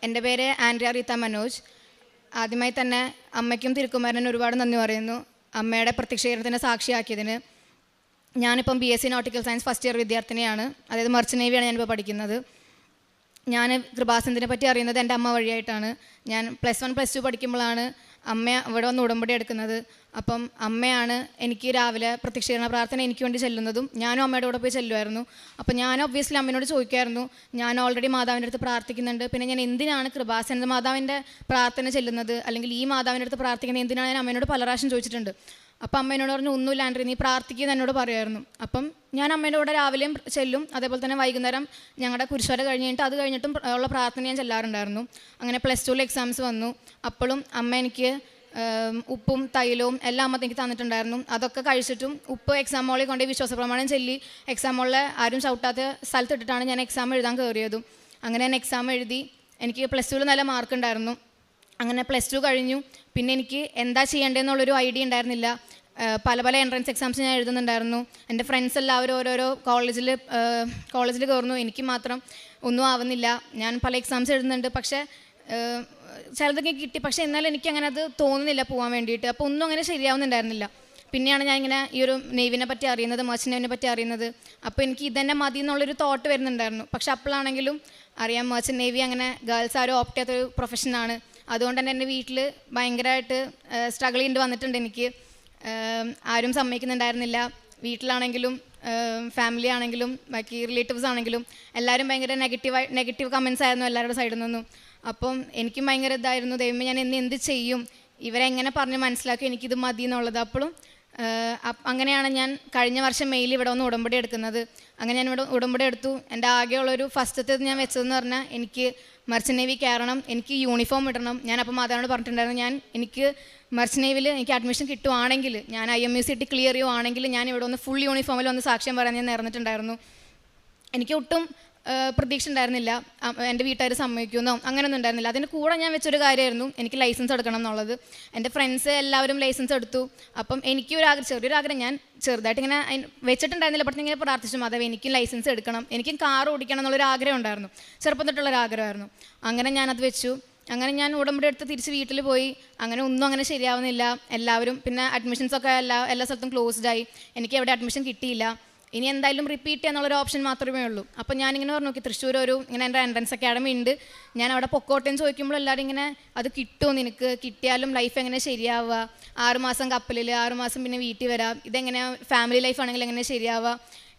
എൻ്റെ പേര് ആൻഡ്രിയ റീത്ത മനോജ്. ആദ്യമായി തന്നെ അമ്മയ്ക്കും തിരുക്കുമാരനും ഒരുപാട് നന്ദി പറയുന്നു, അമ്മയുടെ പ്രത്യക്ഷീകരണത്തിന് സാക്ഷിയാക്കിയതിന്. ഞാനിപ്പം BSc nautical science first year വിദ്യാർത്ഥിനിയാണ്, അതായത് മർച്ചൻ്റ് നേവിയാണ് ഞാനിപ്പോൾ പഠിക്കുന്നത്. ഞാൻ കൃപാസനത്തിനെ പറ്റി അറിയുന്നത് എൻ്റെ അമ്മ വഴിയായിട്ടാണ്. ഞാൻ +1 +2 പഠിക്കുമ്പോഴാണ് അമ്മ ഇവിടെ വന്ന് ഉടമ്പടി എടുക്കുന്നത്. അപ്പം അമ്മയാണ് എനിക്ക് രാവിലെ പ്രത്യക്ഷീകരണ പ്രാർത്ഥന എനിക്ക് വേണ്ടി ചെല്ലുന്നതും ഞാനും അമ്മയുടെ കൂടെ പോയി ചെല്ലുമായിരുന്നു. അപ്പം ഞാൻ ഒബ്വിയസ്ലി അമ്മയോട് ചോദിക്കുമായിരുന്നു, ഞാൻ ഓൾറെഡി മാതാവിൻ്റെ അടുത്ത് പ്രാർത്ഥിക്കുന്നുണ്ട്, പിന്നെ ഞാൻ എന്തിനാണ് കൃപാസന മാതാവിൻ്റെ പ്രാർത്ഥന ചെല്ലുന്നത്, അല്ലെങ്കിൽ ഈ മാതാവിൻ്റെ അടുത്ത് പ്രാർത്ഥിക്കുന്നത് എന്തിനാണ് ഞാൻ അമ്മയോട് പല പ്രാവശ്യം ചോദിച്ചിട്ടുണ്ട്. അപ്പം അമ്മ എന്നോട് പറഞ്ഞു, ഒന്നുമില്ല ആൻഡ്രി, നീ പ്രാർത്ഥിക്കുന്നത് എന്നോട് പറയുമായിരുന്നു. അപ്പം ഞാൻ അമ്മേൻ്റെ കൂടെ രാവിലെയും ചെല്ലും, അതേപോലെ തന്നെ വൈകുന്നേരം ഞങ്ങളുടെ കുരിശുവര കഴിഞ്ഞിട്ട് അത് കഴിഞ്ഞിട്ടും ഉള്ള പ്രാർത്ഥന ഞാൻ ചെല്ലാറുണ്ടായിരുന്നു. അങ്ങനെ +2 എക്സാംസ് വന്നു. അപ്പോഴും അമ്മ എനിക്ക് ഉപ്പും തൈലവും എല്ലാം അമ്മ എനിക്ക് തന്നിട്ടുണ്ടായിരുന്നു. അതൊക്കെ കഴിച്ചിട്ടും ഉപ്പ് എക്സാം ഹോളിൽ കൊണ്ട് വിശ്വാസ പ്രമാണം ചൊല്ലി എക്സാം ഹോളിൽ ആരും ചവിട്ടാത്ത സ്ഥലത്തിട്ടിട്ടാണ് ഞാൻ എക്സാം എഴുതാൻ കയറിയതും. അങ്ങനെ ഞാൻ എക്സാം എഴുതി, എനിക്ക് +2 നല്ല മാർക്ക് ഉണ്ടായിരുന്നു. അങ്ങനെ +2 കഴിഞ്ഞു. പിന്നെ എനിക്ക് എന്താ ചെയ്യേണ്ടതെന്നുള്ളൊരു ഐഡിയ ഉണ്ടായിരുന്നില്ല. പല എൻട്രൻസ് എക്സാംസ് ഞാൻ എഴുതുന്നുണ്ടായിരുന്നു. എൻ്റെ ഫ്രണ്ട്സ് എല്ലാവരും ഓരോരോ കോളേജിൽ കയറുന്നു, എനിക്ക് മാത്രം ഒന്നും ആവുന്നില്ല. ഞാൻ പല എക്സാംസ് എഴുതുന്നുണ്ട്, പക്ഷേ ചിലതൊക്കെ കിട്ടി, പക്ഷേ എന്നാലും എനിക്ക് അങ്ങനെ അത് തോന്നുന്നില്ല പോകാൻ വേണ്ടിയിട്ട്. അപ്പോൾ ഒന്നും അങ്ങനെ ശരിയാവുന്നുണ്ടായിരുന്നില്ല. പിന്നെയാണ് ഞാൻ ഇങ്ങനെ ഈ ഒരു നേവിനെ പറ്റി അറിയുന്നത്, മർച്ചൻ്റ് നേവിനെ പറ്റി അറിയുന്നത്. അപ്പോൾ എനിക്ക് ഇതന്നെ മതി എന്നുള്ളൊരു തോട്ട് വരുന്നുണ്ടായിരുന്നു. പക്ഷെ അപ്പോഴാണെങ്കിലും അറിയാം, മർച്ചൻ്റ് നേവി അങ്ങനെ ഗേൾസ് ആരും ഓപ്റ്റ് ചെയ്യാത്തൊരു പ്രൊഫഷനാണ്. അതുകൊണ്ട് തന്നെ എൻ്റെ വീട്ടിൽ ഭയങ്കരമായിട്ട് സ്ട്രഗിൾ ചെയ്യേണ്ടി വന്നിട്ടുണ്ട്. എനിക്ക് ആരും സമ്മതിക്കുന്നുണ്ടായിരുന്നില്ല. വീട്ടിലാണെങ്കിലും ഫാമിലി ആണെങ്കിലും ബാക്കി റിലേറ്റീവ്സ് ആണെങ്കിലും എല്ലാവരും ഭയങ്കര നെഗറ്റീവ് കമൻസ് ആയിരുന്നു എല്ലാവരുടെ സൈഡിൽ നിന്നും. അപ്പം എനിക്കും ഭയങ്കര ഇതായിരുന്നു, ദൈവമേ ഞാൻ എന്ത് ചെയ്യും, ഇവരെങ്ങനെ പറഞ്ഞ് മനസ്സിലാക്കി എനിക്കിത് മതി എന്നുള്ളത്. അപ്പോഴും അങ്ങനെയാണ് ഞാൻ കഴിഞ്ഞ വർഷം മെയിൽ ഇവിടെ വന്ന് ഉടമ്പടി എടുക്കുന്നത്. അങ്ങനെ ഞാൻ ഇവിടെ ഉടമ്പടി എടുത്തു. എൻ്റെ ആകെയുള്ളൊരു ഫസ്റ്റത്തെ ഞാൻ വെച്ചതെന്ന് പറഞ്ഞാൽ, എനിക്ക് മർച്ചൻ്റ് നേവി കയറണം, എനിക്ക് യൂണിഫോം ഇടണം. ഞാൻ അപ്പം മാതാവിനോട് പറഞ്ഞിട്ടുണ്ടായിരുന്നു, എനിക്ക് മർച്ചൻ്റ് നേവിയിൽ എനിക്ക് അഡ്മിഷൻ കിട്ടുവാണെങ്കിൽ, ഞാൻ IMUCT ക്ലിയർ ചെയ്യുവാണെങ്കിൽ ഞാൻ ഇവിടെ ഒന്ന് ഫുൾ യൂണിഫോമിൽ ഒന്ന് സാക്ഷ്യം പറയാൻ ഞാൻ നേർന്നിട്ടുണ്ടായിരുന്നു. എനിക്ക് ഒട്ടും പ്രതീക്ഷ ഉണ്ടായിരുന്നില്ല എൻ്റെ വീട്ടുകാർ സമ്മതിക്കുമെന്നോ അങ്ങനെയൊന്നും ഉണ്ടായിരുന്നില്ല. അതിൻ്റെ കൂടെ ഞാൻ വെച്ചൊരു കാര്യമായിരുന്നു എനിക്ക് ലൈസൻസ് എടുക്കണം എന്നുള്ളത്. എൻ്റെ ഫ്രണ്ട്സ് എല്ലാവരും ലൈസൻസ് എടുത്തു. അപ്പം എനിക്ക് ചെറിയൊരു ആഗ്രഹം ഞാൻ ചെറുതായിട്ട് ഇങ്ങനെ വെച്ചിട്ടുണ്ടായിരുന്നില്ല. പക്ഷേ ഇങ്ങനെ പ്രാർത്ഥിച്ചു, മാതാവ് എനിക്കും ലൈസൻസ് എടുക്കണം, എനിക്കും കാർ ഓടിക്കണം എന്നുള്ളൊരു ആഗ്രഹം ഉണ്ടായിരുന്നു, ചെറുപ്പം തൊട്ടുള്ളൊരാഗ്രഹമായിരുന്നു. അങ്ങനെ ഞാനത് വെച്ചു. അങ്ങനെ ഞാൻ ഉടമ്പടി എടുത്ത് തിരിച്ച് വീട്ടിൽ പോയി. അങ്ങനെ ഒന്നും അങ്ങനെ ശരിയാവുന്നില്ല. എല്ലാവരും പിന്നെ അഡ്മിഷൻസൊക്കെ എല്ലാ സ്ഥലത്തും ക്ലോസ്ഡായി. എനിക്ക് എവിടെ അഡ്മിഷൻ കിട്ടിയില്ല. ഇനി എന്തായാലും റിപ്പീറ്റ് ചെയ്യാന്നുള്ളൊരു ഓപ്ഷൻ മാത്രമേ ഉള്ളൂ. അപ്പോൾ ഞാനിങ്ങനെ പറഞ്ഞു, നോക്കി തൃശ്ശൂർ ഇങ്ങനെ എൻ്റെ എൻട്രൻസ് അക്കാഡമി ഉണ്ട്, ഞാൻ അവിടെ പൊക്കോട്ടേന്ന് ചോദിക്കുമ്പോൾ എല്ലാവരും ഇങ്ങനെ, അത് കിട്ടുമോ നിനക്ക്, കിട്ടിയാലും ലൈഫ് എങ്ങനെ ശരിയാവുക, 6 മാസം കപ്പലിൽ, 6 മാസം പിന്നെ വീട്ടിൽ വരാം, ഇതെങ്ങനെ ഫാമിലി ലൈഫ് ആണെങ്കിൽ എങ്ങനെ ശരിയാവുക,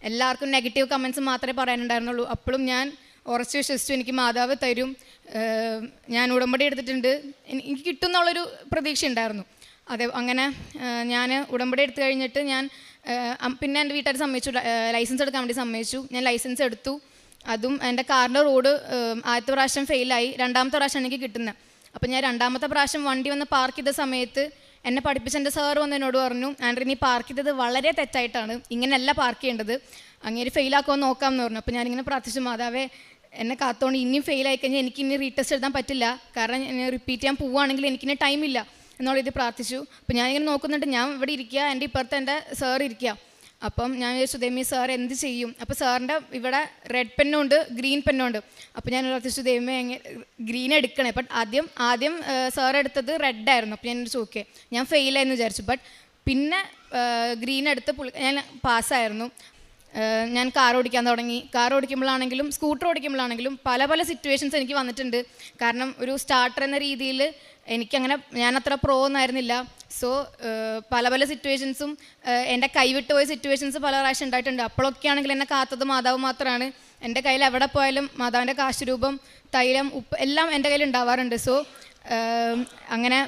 എല്ലാവർക്കും നെഗറ്റീവ് കമൻസ് മാത്രമേ പറയാനുണ്ടായിരുന്നുള്ളൂ. അപ്പോഴും ഞാൻ ഉറച്ചു വിശ്വസിച്ചു, എനിക്ക് മാതാവ് തരും, ഞാൻ ഉടമ്പടി എടുത്തിട്ടുണ്ട്, എനിക്ക് കിട്ടും എന്നുള്ളൊരു പ്രതീക്ഷ ഉണ്ടായിരുന്നു. അതെ, അങ്ങനെ ഞാൻ ഉടമ്പടി എടുത്തു കഴിഞ്ഞിട്ട് ഞാൻ പിന്നെ എൻ്റെ വീട്ടുകാർ സമ്മതിച്ചു, ലൈസൻസ് എടുക്കാൻ വേണ്ടി സമ്മതിച്ചു. ഞാൻ ലൈസൻസ് എടുത്തു. അതും എൻ്റെ കാറിൻ്റെ റോഡ് ആദ്യത്തെ പ്രാവശ്യം ഫെയിലായി, 2ാമത്തെ പ്രാവശ്യമാണ് എനിക്ക് കിട്ടുന്നത്. അപ്പോൾ ഞാൻ 2ാമത്തെ പ്രാവശ്യം വണ്ടി വന്ന് പാർക്ക് ചെയ്ത സമയത്ത് എന്നെ പഠിപ്പിച്ച എൻ്റെ സാറ് വന്ന് എന്നോട് പറഞ്ഞു, ആൻഡ്രി നീ പാർക്ക് ചെയ്തത് വളരെ തെറ്റായിട്ടാണ്, ഇങ്ങനെയല്ല പാർക്ക് ചെയ്യേണ്ടത്, അങ്ങനെ ഫെയിലാക്കുമെന്ന് നോക്കാമെന്ന് പറഞ്ഞു. അപ്പോൾ ഞാനിങ്ങനെ പ്രാർത്ഥിച്ചു, മാതാവേ എന്നെ കാത്തോണ്ട് ഇനിയും ഫെയിലായി കഴിഞ്ഞാൽ എനിക്കിനി റീടെസ്റ്റ് എഴുതാൻ പറ്റില്ല, കാരണം റിപ്പീറ്റ് ചെയ്യാൻ പോവുകയാണെങ്കിൽ എനിക്കിനി ടൈമില്ല എന്നുള്ള ഇത് പ്രാർത്ഥിച്ചു. അപ്പോൾ ഞാനിങ്ങനെ നോക്കുന്നുണ്ട്, ഞാൻ ഇവിടെ ഇരിക്കുക, എൻ്റെ ഇപ്പുറത്ത് എൻ്റെ സാർ ഇരിക്കുക. അപ്പം ഞാൻ വിചാരിച്ചു, ദൈവമേ സാർ എന്ത് ചെയ്യും. അപ്പോൾ സാറിൻ്റെ ഇവിടെ റെഡ് പെന്നുണ്ട്, ഗ്രീൻ പെന്നുണ്ട്. അപ്പോൾ ഞാൻ പ്രാർത്ഥിച്ചു, ദൈവമേ ഗ്രീൻ എടുക്കണേ. ബട്ട് ആദ്യം സാർ എടുത്തത് റെഡായിരുന്നു. അപ്പോൾ ഞാൻ ചോദിക്കേ ഞാൻ ഫെയിലായെന്ന് വിചാരിച്ചു. ബട്ട് പിന്നെ ഗ്രീൻ എടുത്ത് ഞാൻ പാസ്സായിരുന്നു. ഞാൻ കാർ ഓടിക്കാൻ തുടങ്ങി. കാർ ഓടിക്കുമ്പോഴാണെങ്കിലും സ്കൂട്ടർ ഓടിക്കുമ്പോഴാണെങ്കിലും പല സിറ്റുവേഷൻസ് എനിക്ക് വന്നിട്ടുണ്ട്. കാരണം ഒരു സ്റ്റാർട്ടർ എന്ന രീതിയിൽ എനിക്കങ്ങനെ ഞാനത്ര പ്രോ ഒന്നായിരുന്നില്ല. സോ പല സിറ്റുവേഷൻസും എൻ്റെ കൈവിട്ട് പോയ സിറ്റുവേഷൻസ് പല പ്രാവശ്യം ഉണ്ടായിട്ടുണ്ട്. അപ്പോഴൊക്കെ ആണെങ്കിൽ എന്നെ കാത്തത് മാതാവ് മാത്രമാണ്. എൻ്റെ കയ്യിൽ എവിടെ പോയാലും മാതാവിൻ്റെ കാശുരൂപം, തൈലം, ഉപ്പ് എല്ലാം എൻ്റെ കയ്യിൽ ഉണ്ടാവാറുണ്ട്. സോ അങ്ങനെ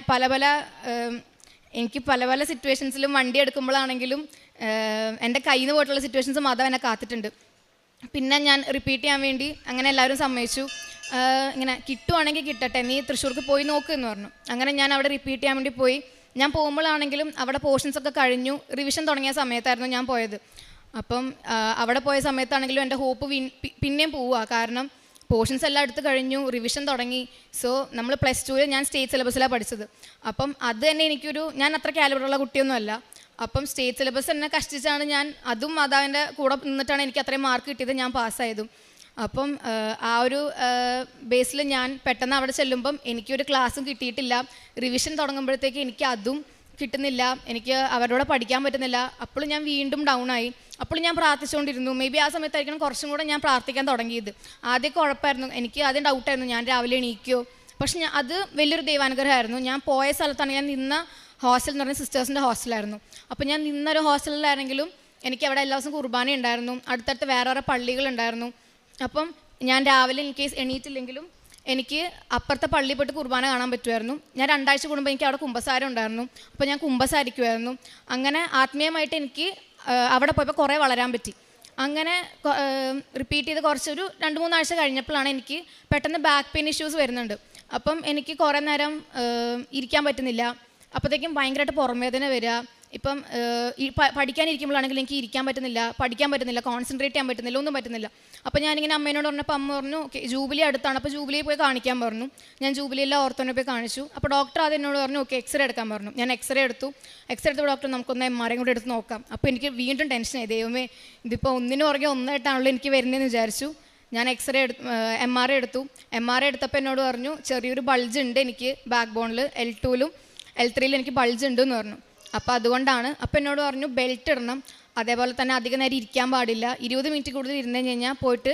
എനിക്ക് പല സിറ്റുവേഷൻസിലും വണ്ടി എടുക്കുമ്പോഴാണെങ്കിലും എൻ്റെ കയ്യിൽ നിന്ന് പോയിട്ടുള്ള സിറ്റുവേഷൻസ് മാതാവ് എന്നെ കാത്തിട്ടുണ്ട്. പിന്നെ ഞാൻ റിപ്പീറ്റ് ചെയ്യാൻ വേണ്ടി അങ്ങനെ എല്ലാവരും സമ്മതിച്ചു, ഇങ്ങനെ കിട്ടുവാണെങ്കിൽ കിട്ടട്ടെ, നീ തൃശ്ശൂർക്ക് പോയി നോക്ക് എന്ന് പറഞ്ഞു. അങ്ങനെ ഞാൻ അവിടെ റിപ്പീറ്റ് ചെയ്യാൻ വേണ്ടി പോയി. ഞാൻ പോകുമ്പോഴാണെങ്കിലും അവിടെ പോർഷൻസൊക്കെ കഴിഞ്ഞു, റിവിഷൻ തുടങ്ങിയ സമയത്തായിരുന്നു ഞാൻ പോയത്. അപ്പം അവിടെ പോയ സമയത്താണെങ്കിലും എൻ്റെ ഹോപ്പ് പിന്നെയും പോവുക, കാരണം പോർഷൻസ് എല്ലാം എടുത്ത് കഴിഞ്ഞു, റിവിഷൻ തുടങ്ങി. സോ നമ്മൾ +2 ഞാൻ സ്റ്റേറ്റ് സിലബസിലാണ് പഠിച്ചത്. അപ്പം അത് തന്നെ ഞാൻ അത്ര കാലിബറുള്ള കുട്ടിയൊന്നുമല്ല. അപ്പം സ്റ്റേറ്റ് സിലബസ് തന്നെ കഷ്ടിച്ചാണ് ഞാൻ, അതും മാതാവിൻ്റെ കൂടെ നിന്നിട്ടാണ് എനിക്ക് അത്രയും മാർക്ക് കിട്ടിയത്, ഞാൻ പാസ്സായതും. അപ്പം ആ ഒരു ബേസിൽ ഞാൻ പെട്ടെന്ന് അവിടെ ചെല്ലുമ്പം എനിക്കൊരു ക്ലാസ്സും കിട്ടിയിട്ടില്ല. റിവിഷൻ തുടങ്ങുമ്പോഴത്തേക്ക് എനിക്ക് അതും കിട്ടുന്നില്ല, എനിക്ക് അവരോട് പഠിക്കാൻ പറ്റുന്നില്ല. അപ്പോൾ ഞാൻ വീണ്ടും ഡൗൺ ആയി. അപ്പോൾ ഞാൻ പ്രാർത്ഥിച്ചുകൊണ്ടിരുന്നു. മേ ബി ആ സമയത്തായിരിക്കണം കുറച്ചും കൂടെ ഞാൻ പ്രാർത്ഥിക്കാൻ തുടങ്ങിയത്. ആദ്യം കുഴപ്പമായിരുന്നു, എനിക്ക് ആദ്യം ഡൗട്ടായിരുന്നു ഞാൻ രാവിലെ എണീക്കുമോ. പക്ഷെ അത് വലിയൊരു ദൈവാനുഗ്രഹമായിരുന്നു. ഞാൻ പോയ സ്ഥലത്താണ്, ഞാൻ നിന്ന ഹോസ്റ്റൽ എന്ന് പറഞ്ഞാൽ സിസ്റ്റേഴ്സിൻ്റെ ഹോസ്റ്റലായിരുന്നു. അപ്പോൾ ഞാൻ നിന്നൊരു ഹോസ്റ്റലിലാണെങ്കിലും എനിക്ക് അവിടെ എല്ലാ ദിവസവും കുർബാന ഉണ്ടായിരുന്നു, അടുത്തടുത്ത് വേറെ പള്ളികളുണ്ടായിരുന്നു. അപ്പം ഞാൻ രാവിലെ ഇൻ കേസ് എണീറ്റില്ലെങ്കിലും എനിക്ക് അപ്പുറത്തെ പള്ളിയിൽ പോയിട്ട് കുർബാന കാണാൻ പറ്റുമായിരുന്നു. ഞാൻ 2 ആഴ്ച കൂടുമ്പോൾ എനിക്ക് അവിടെ കുമ്പസാരം ഉണ്ടായിരുന്നു, അപ്പോൾ ഞാൻ കുമ്പസാരിക്കുമായിരുന്നു. അങ്ങനെ ആത്മീയമായിട്ട് എനിക്ക് അവിടെ പോയപ്പോൾ കുറേ വളരാൻ പറ്റി. അങ്ങനെ റിപ്പീറ്റ് ചെയ്ത് കുറച്ചൊരു 2-3 ആഴ്ച കഴിഞ്ഞപ്പോഴാണ് എനിക്ക് പെട്ടെന്ന് ബാക്ക് പെയിൻ ഇഷ്യൂസ് വരുന്നുണ്ട്. അപ്പം എനിക്ക് കുറേ നേരം ഇരിക്കാൻ പറ്റുന്നില്ല. അപ്പോഴത്തേക്കും ഭയങ്കരമായിട്ട് പുറംവേദന വരിക. ഇപ്പം പഠിക്കാനിരിക്കുമ്പോഴാണെങ്കിൽ എനിക്ക് ഇരിക്കാൻ പറ്റുന്നില്ല, പഠിക്കാൻ പറ്റുന്നില്ല, കോൺസെൻട്രേറ്റ് ചെയ്യാൻ പറ്റുന്നില്ല, ഒന്നും പറ്റുന്നില്ല. അപ്പോൾ ഞാനിങ്ങനെ അമ്മേനോട് പറഞ്ഞപ്പോൾ അമ്മ പറഞ്ഞു ഓക്കെ ജൂബിലി അടുത്താണ്, അപ്പോൾ ജൂബിലിയിൽ പോയി കാണിക്കാൻ പറഞ്ഞു. ഞാൻ ജൂബിലിയിലെ ഓർത്തോനെ പോയി കാണിച്ചു. അപ്പോൾ ഡോക്ടർ അത് എന്നോട് പറഞ്ഞു ഓക്കെ എക്സ്റേ എടുക്കാൻ പറഞ്ഞു. ഞാൻ എക്സ്റേ എടുത്തു. എടുത്തപ്പോൾ ഡോക്ടർ നമുക്കൊന്ന് MRI കൂടെ എടുത്ത് നോക്കാം. അപ്പോൾ എനിക്ക് വീണ്ടും ടെൻഷനായി, ദൈവമേ ഇതിപ്പോൾ ഒന്നിനു പുറകെ ഒന്നായിട്ടാണല്ലോ എനിക്ക് വരുന്നതെന്ന് വിചാരിച്ചു. ഞാൻ MRI എടുത്തു. MRI എടുത്തപ്പോൾ എന്നോട് പറഞ്ഞു ചെറിയൊരു ബൾജ് ഉണ്ട് എനിക്ക് ബാക്ക് ബോണിൽ, L2-ലും L3-ലും എനിക്ക് ബൾജ് ഉണ്ട് എന്ന് പറഞ്ഞു. അപ്പോൾ അതുകൊണ്ടാണ്. അപ്പോൾ എന്നോട് പറഞ്ഞു ബെൽറ്റ് ഇടണം, അതേപോലെ തന്നെ അധികം നേരം ഇരിക്കാൻ പാടില്ല, 20 മിനിറ്റ് കൂടുതൽ ഇരുന്ന് കഴിഞ്ഞാൽ പോയിട്ട്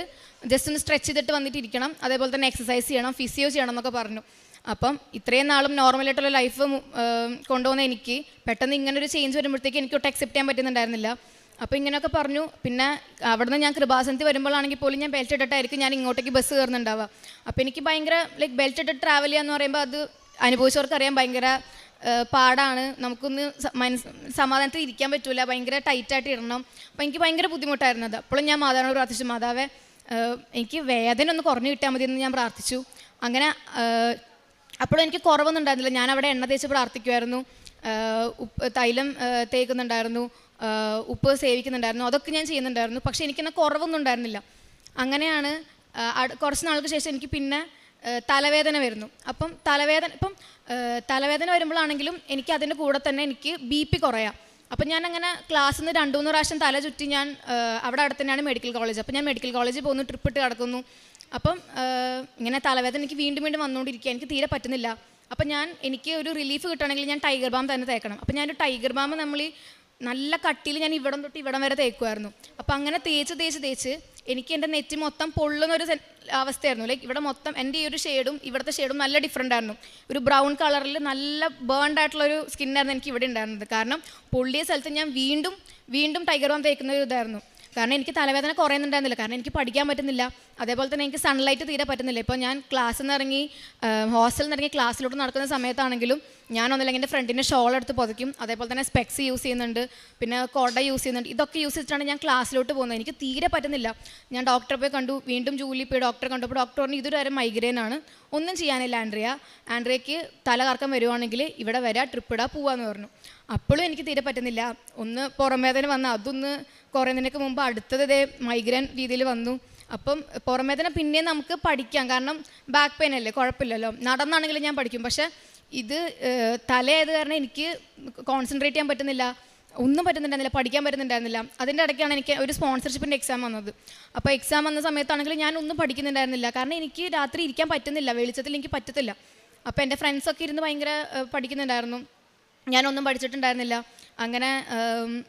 ജസ്റ്റ് ഒന്ന് സ്ട്രെച്ച് ചെയ്തിട്ട് വന്നിട്ട് ഇരിക്കണം, അതേപോലെ തന്നെ എക്സസൈസ് ചെയ്യണം, ഫിസിയോ ചെയ്യണം എന്നൊക്കെ പറഞ്ഞു. അപ്പം ഇത്രയും നാളും നോർമലായിട്ടുള്ള ലൈഫ് കൊണ്ടുപോകുന്ന എനിക്ക് പെട്ടെന്ന് ഇങ്ങനൊരു ചേഞ്ച് വരുമ്പോഴത്തേക്ക് എനിക്കൊട്ട് അക്സെപ്റ്റ് ചെയ്യാൻ പറ്റുന്നുണ്ടായിരുന്നില്ല. അപ്പോൾ ഇങ്ങനെയൊക്കെ പറഞ്ഞു. പിന്നെ അവിടുന്ന് ഞാൻ കൃപാസനത്തിൽ വരുമ്പോഴാണെങ്കിൽ പോലും ഞാൻ ബെൽറ്റ് ഇട്ടിട്ടായിരിക്കും ഞാൻ ഇങ്ങോട്ടേക്ക് ബസ് കയറുന്നുണ്ടാവുക. അപ്പോൾ എനിക്ക് ഭയങ്കര ബെൽറ്റ് ഇട്ടിട്ട് ട്രാവൽ ചെയ്യുക എന്ന് പറയുമ്പോൾ അത് അനുഭവിച്ചവർക്കറിയാം ഭയങ്കര പാടാണ്. നമുക്കൊന്ന് സമാധാനത്തിൽ ഇരിക്കാൻ പറ്റില്ല, ഭയങ്കര ടൈറ്റായിട്ട് ഇടണം. അപ്പോൾ എനിക്ക് ഭയങ്കര ബുദ്ധിമുട്ടായിരുന്നു അത്. അപ്പോഴും ഞാൻ മാതാവിനോട് പ്രാർത്ഥിച്ചു, മാതാവേ എനിക്ക് വേദന ഒന്ന് കുറഞ്ഞു കിട്ടിയാൽ മതി എന്ന് ഞാൻ പ്രാർത്ഥിച്ചു. അങ്ങനെ അപ്പോഴും എനിക്ക് കുറവൊന്നും ഉണ്ടായിരുന്നില്ല. ഞാൻ അവിടെ എണ്ണ തേച്ച് പ്രാർത്ഥിക്കുമായിരുന്നു, തൈലം തേക്കുന്നുണ്ടായിരുന്നു, ഉപ്പ് സേവിക്കുന്നുണ്ടായിരുന്നു, അതൊക്കെ ഞാൻ ചെയ്യുന്നുണ്ടായിരുന്നു. പക്ഷേ എനിക്കെന്നാൽ കുറവൊന്നും ഉണ്ടായിരുന്നില്ല. അങ്ങനെയാണ് കുറച്ച് നാൾക്ക് ശേഷം എനിക്ക് പിന്നെ തലവേദന വരുന്നു. അപ്പം തലവേദന വരുമ്പോഴാണെങ്കിലും എനിക്ക് അതിൻ്റെ കൂടെ തന്നെ എനിക്ക് BP കുറയാം. അപ്പം ഞാൻ അങ്ങനെ ക്ലാസ്സിൽ നിന്ന് 2-3 പ്രാവശ്യം തല ചുറ്റി ഞാൻ അവിടെ തന്നെയാണ് മെഡിക്കൽ കോളേജ്. അപ്പം ഞാൻ മെഡിക്കൽ കോളേജിൽ പോകുന്നു, ട്രിപ്പ് ഇട്ട് കിടക്കുന്നു. അപ്പം ഇങ്ങനെ തലവേദന എനിക്ക് വീണ്ടും വന്നുകൊണ്ടിരിക്കുക, എനിക്ക് തീരെ പറ്റുന്നില്ല. അപ്പം എനിക്ക് ഒരു റിലീഫ് കിട്ടുകയാണെങ്കിൽ ഞാൻ ടൈഗർ ബാം തന്നെ തേക്കണം. അപ്പം ഞാനൊരു ടൈഗർ ബാം നമ്മൾ നല്ല കട്ടിയിൽ ഞാൻ ഇവിടം തൊട്ട് ഇവിടം വരെ തേക്കുമായിരുന്നു. അപ്പം അങ്ങനെ തേച്ച് എനിക്ക് എൻ്റെ നെറ്റി മൊത്തം പൊള്ളുന്നൊരു അവസ്ഥയായിരുന്നു. ലൈക്ക് ഇവിടെ മൊത്തം എൻ്റെ ഈ ഒരു ഷെയ്ഡും ഇവിടുത്തെ ഷെയ്ഡും നല്ല ഡിഫറെൻ്റ് ആയിരുന്നു. ഒരു ബ്രൗൺ കളറിൽ നല്ല ബേൺഡ് ആയിട്ടുള്ളൊരു സ്കിന്നായിരുന്നു എനിക്ക് ഇവിടെ ഉണ്ടായിരുന്നത്. കാരണം പൊള്ളിയ സ്ഥലത്ത് ഞാൻ വീണ്ടും ടൈഗർ ബാം തേക്കുന്ന ഒരു ഇതായിരുന്നു. കാരണം എനിക്ക് തലവേദന കുറയുന്നുണ്ടായിരുന്നില്ല, കാരണം എനിക്ക് പഠിക്കാൻ പറ്റുന്നില്ല, അതേപോലെ തന്നെ എനിക്ക് സൺലൈറ്റ് തീരെ പറ്റുന്നില്ല. ഇപ്പോൾ ഞാൻ ക്ലാസ്സിൽ നിന്ന് ഇറങ്ങി ഹോസ്റ്റലിൽ നിന്ന് ഇറങ്ങി ക്ലാസ്സിലോട്ട് നടക്കുന്ന സമയത്താണെങ്കിലും ഞാനൊന്നില്ലെങ്കിൽ എൻ്റെ ഫ്രണ്ടിൻ്റെ ഷോൾ എടുത്ത് പുതയ്ക്കും, അതേപോലെ തന്നെ സ്പെക്സ് യൂസ് ചെയ്യുന്നുണ്ട്, പിന്നെ കൊട യൂസ് ചെയ്യുന്നുണ്ട്. ഇതൊക്കെ യൂസ് ചെയ്തിട്ടാണ് ഞാൻ ക്ലാസ്സിലോട്ട് പോകുന്നത്. എനിക്ക് തീരെ പറ്റുന്നില്ല. ഞാൻ ഡോക്ടറെ പോയി കണ്ടു, വീണ്ടും ജൂലിയിൽ പോയി ഡോക്ടറെ കണ്ടപ്പോൾ ഡോക്ടർ പറഞ്ഞു ഇതൊരു തരം മൈഗ്രെയിൻ ആണ്, ഒന്നും ചെയ്യാനില്ല ആൻഡ്രിയയ്ക്ക് തല കറക്കം വരുവാണെങ്കിൽ ഇവിടെ വരാം, ട്രിപ്പ് ഇടാൻ പോവാന്ന് പറഞ്ഞു. അപ്പോഴും എനിക്ക് തീരെ പറ്റുന്നില്ല. ഒന്ന് പുറംവേദന വന്ന് അതൊന്ന് കുറയുന്നതിനൊക്കെ മുമ്പ് അടുത്തത് ഇതേ മൈഗ്രെയിൻ രീതിയിൽ വന്നു. അപ്പം പുറംവേദന പിന്നെയും നമുക്ക് പഠിക്കാം, കാരണം ബാക്ക് പെയിൻ അല്ലേ, കുഴപ്പമില്ലല്ലോ, നടന്നാണെങ്കിലും ഞാൻ പഠിക്കും. പക്ഷേ ഇത് തലയായത് കാരണം എനിക്ക് കോൺസെൻട്രേറ്റ് ചെയ്യാൻ പറ്റുന്നില്ല, ഒന്നും പറ്റുന്നുണ്ടായിരുന്നില്ല, പഠിക്കാൻ പറ്റുന്നുണ്ടായിരുന്നില്ല. അതിൻ്റെ ഇടയ്ക്കാണ് എനിക്ക് ഒരു സ്പോൺസർഷിപ്പിൻ്റെ എക്സാം വന്നത്. അപ്പോൾ എക്സാം വന്ന സമയത്താണെങ്കിൽ ഞാൻ ഒന്നും പഠിക്കുന്നുണ്ടായിരുന്നില്ല, കാരണം എനിക്ക് രാത്രി ഇരിക്കാൻ പറ്റുന്നില്ല, വെളിച്ചത്തിൽ എനിക്ക് പറ്റത്തില്ല. അപ്പോൾ എൻ്റെ ഫ്രണ്ട്സൊക്കെ ഇരുന്ന് ഭയങ്കര പഠിക്കുന്നുണ്ടായിരുന്നു, ഞാനൊന്നും പഠിച്ചിട്ടുണ്ടായിരുന്നില്ല. അങ്ങനെ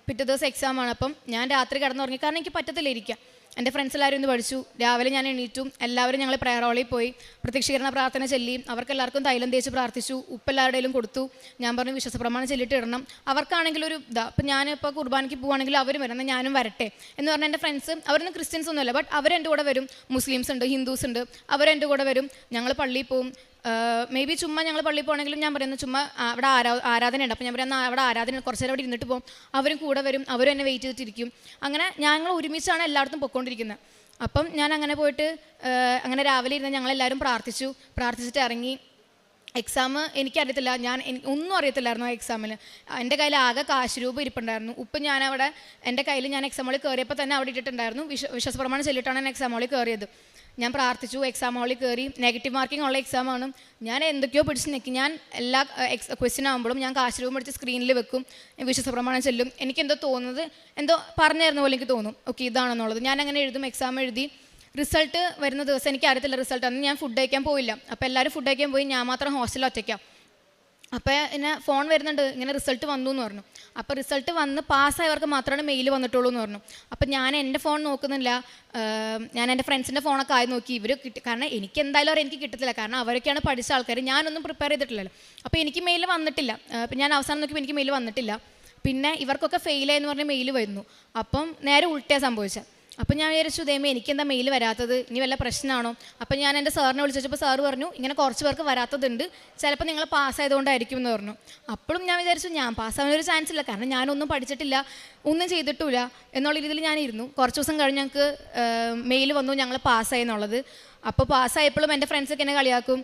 പിറ്റേ ദിവസം എക്സാമാണ്. അപ്പം ഞാൻ രാത്രി കിടന്നുറങ്ങി, കാരണം എനിക്ക് പറ്റത്തില്ല ഇരിക്കാൻ. എൻ്റെ ഫ്രണ്ട്സ് എല്ലാവരും ഇന്ന് പഠിച്ചു. രാവിലെ ഞാൻ എണീറ്റും എല്ലാവരും ഞങ്ങൾ പ്രയർ ഹാളിൽ പോയി പ്രത്യക്ഷീകരണ പ്രാർത്ഥന ചൊല്ലി. അവർക്കെല്ലാവർക്കും തൈലം തേച്ച് പ്രാർത്ഥിച്ചു, ഉപ്പെല്ലാവരുടെയും കൊടുത്തു. ഞാൻ പറഞ്ഞു വിശ്വാസപ്രമാണം ചൊല്ലിയിട്ട് ഇടണം. അവർക്കാണെങ്കിലും ഒരു അപ്പം ഞാനിപ്പോൾ കുർബാനയ്ക്ക് പോവുകയാണെങ്കിൽ അവരും വരും, എന്നാൽ ഞാനും വരട്ടെ എന്ന് പറഞ്ഞാൽ എൻ്റെ ഫ്രണ്ട്സ് അവരൊന്നും ക്രിസ്ത്യൻസ് ഒന്നുമല്ല, ബട്ട് അവരെൻ്റെ കൂടെ വരും. മുസ്ലിംസ് ഉണ്ട്, ഹിന്ദുസ് ഉണ്ട്, അവരെൻ്റെ കൂടെ വരും. ഞങ്ങൾ പള്ളിയിൽ പോവും. മേ ബി ചുമ്മാ ഞങ്ങൾ പള്ളിയിൽ പോകണമെങ്കിലും ഞാൻ പറയുന്നത് ചുമ്മാ അവിടെ ആരാധനയുണ്ട്, അപ്പോൾ ഞാൻ പറയുന്നത് അവിടെ ആരാധന കുറച്ച് നേരം അവിടെ ഇരുന്നിട്ട് പോകും. അവരും കൂടെ വരും, അവരും എന്നെ വെയിറ്റ് ചെയ്തിട്ടിരിക്കും. അങ്ങനെ ഞങ്ങൾ ഒരുമിച്ചാണ് എല്ലായിടത്തും പൊയ്ക്കൊണ്ടിരിക്കുന്നത്. അപ്പം ഞാൻ അങ്ങനെ പോയിട്ട് അങ്ങനെ രാവിലെ ഇരുന്ന് ഞങ്ങളെല്ലാവരും പ്രാർത്ഥിച്ചിട്ട് ഇറങ്ങി. എക്സാം എനിക്കറിയത്തില്ല, ഒന്നും അറിയത്തില്ലായിരുന്നു. ആ എക്സാമിൽ എൻ്റെ കയ്യിൽ ആകെ കാശ് രൂപ ഇരിപ്പുണ്ടായിരുന്നു. ഉപ്പ് ഞാനവിടെ എൻ്റെ കയ്യിൽ ഞാൻ എക്സാം ഹാളിൽ കയറിയപ്പോൾ തന്നെ അവിടെ ഇട്ടിട്ടുണ്ടായിരുന്നു. വിശ്വാസപ്രമാണം ചൊല്ലിയിട്ടാണ് ഞാൻ എക്സാം ഹാളിൽ കയറിയത്. ഞാൻ പ്രാർത്ഥിച്ചു, എക്സാം ഹാളിൽ കയറി. നെഗറ്റീവ് മാർക്കിംഗ് ഉള്ള എക്സാമാണ്. ഞാൻ എന്തൊക്കെയോ പിടിച്ച് നിൽക്കി. ഞാൻ എല്ലാ ക്വസ്റ്റ്യൻ ആകുമ്പോഴും ഞാൻ കാശ് രൂപം പിടിച്ച് സ്ക്രീനിൽ വെക്കും, വിശ്വാസപ്രമാണം ചെല്ലും. എനിക്കെന്തോ തോന്നുന്നത് എന്തോ പറഞ്ഞു തരുന്ന പോലെ എനിക്ക് തോന്നും, ഓക്കെ ഇതാണെന്നുള്ളത്. ഞാൻ അങ്ങനെ എഴുതും, എക്സാം എഴുതി റിസൾട്ട് വരുന്ന ദിവസം എനിക്ക് അറിയത്തില്ല റിസൾട്ട്. അന്ന് ഞാൻ ഫുഡ് കഴിക്കാൻ പോയില്ല. അപ്പോൾ എല്ലാവരും ഫുഡ് കഴിക്കാൻ പോയി, ഞാൻ മാത്രം ഹോസ്റ്റലിൽ ഒറ്റയ്ക്കാം. അപ്പോൾ എന്നെ ഫോൺ വരുന്നുണ്ട്, ഇങ്ങനെ റിസൾട്ട് വന്നു എന്ന് പറഞ്ഞു. അപ്പോൾ റിസൾട്ട് വന്ന് പാസ്സായവർക്ക് മാത്രമാണ് മെയിൽ വന്നിട്ടുള്ളൂ എന്ന് പറഞ്ഞു. അപ്പോൾ ഞാൻ എൻ്റെ ഫോൺ നോക്കുന്നില്ല, ഞാൻ എൻ്റെ ഫ്രണ്ട്സിൻ്റെ ഫോണൊക്കെ ആയി നോക്കി. ഇവർ കാരണം എനിക്ക് എന്തായാലും എനിക്ക് കിട്ടത്തില്ല, കാരണം അവരൊക്കെയാണ് പഠിച്ച ആൾക്കാർ, ഞാനൊന്നും പ്രിപ്പയർ ചെയ്തിട്ടില്ലല്ലോ. അപ്പോൾ എനിക്ക് മെയിൽ വന്നിട്ടില്ല. അപ്പം ഞാൻ അവസാനം നോക്കിയപ്പോൾ എനിക്ക് മെയിൽ വന്നിട്ടില്ല. പിന്നെ ഇവർക്കൊക്കെ ഫെയിലായെന്ന് പറഞ്ഞ് മെയിൽ വരുന്നു. അപ്പം നേരെ ഉൾട്ടയാണ് സംഭവിച്ചത്. അപ്പം ഞാൻ വിചാരിച്ചു, ദൈവമേ എനിക്കെന്താ മെയിൽ വരാത്തത്, ഇനി വല്ല പ്രശ്നമാണോ? അപ്പം ഞാൻ എൻ്റെ സാറിനെ വിളിച്ചപ്പോൾ സാറ് പറഞ്ഞു, ഇങ്ങനെ കുറച്ച് പേർക്ക് വരാത്തതുണ്ട്, ചിലപ്പോൾ നിങ്ങൾ പാസ്സായതുകൊണ്ടായിരിക്കും എന്ന് പറഞ്ഞു. അപ്പോഴും ഞാൻ വിചാരിച്ചു ഞാൻ പാസ്സാവാനൊരു ചാൻസ് ഇല്ല, കാരണം ഞാനൊന്നും പഠിച്ചിട്ടില്ല, ഒന്നും ചെയ്തിട്ടില്ല എന്നുള്ള രീതിയിൽ ഞാനിരുന്നു. കുറച്ച് ദിവസം കഴിഞ്ഞ് ഞങ്ങൾക്ക് മെയിൽ വന്നു ഞങ്ങൾ പാസ്സായി എന്നുള്ളത്. അപ്പോൾ പാസ്സായപ്പോഴും എൻ്റെ ഫ്രണ്ട്സൊക്കെ എന്നെ കളിയാക്കും,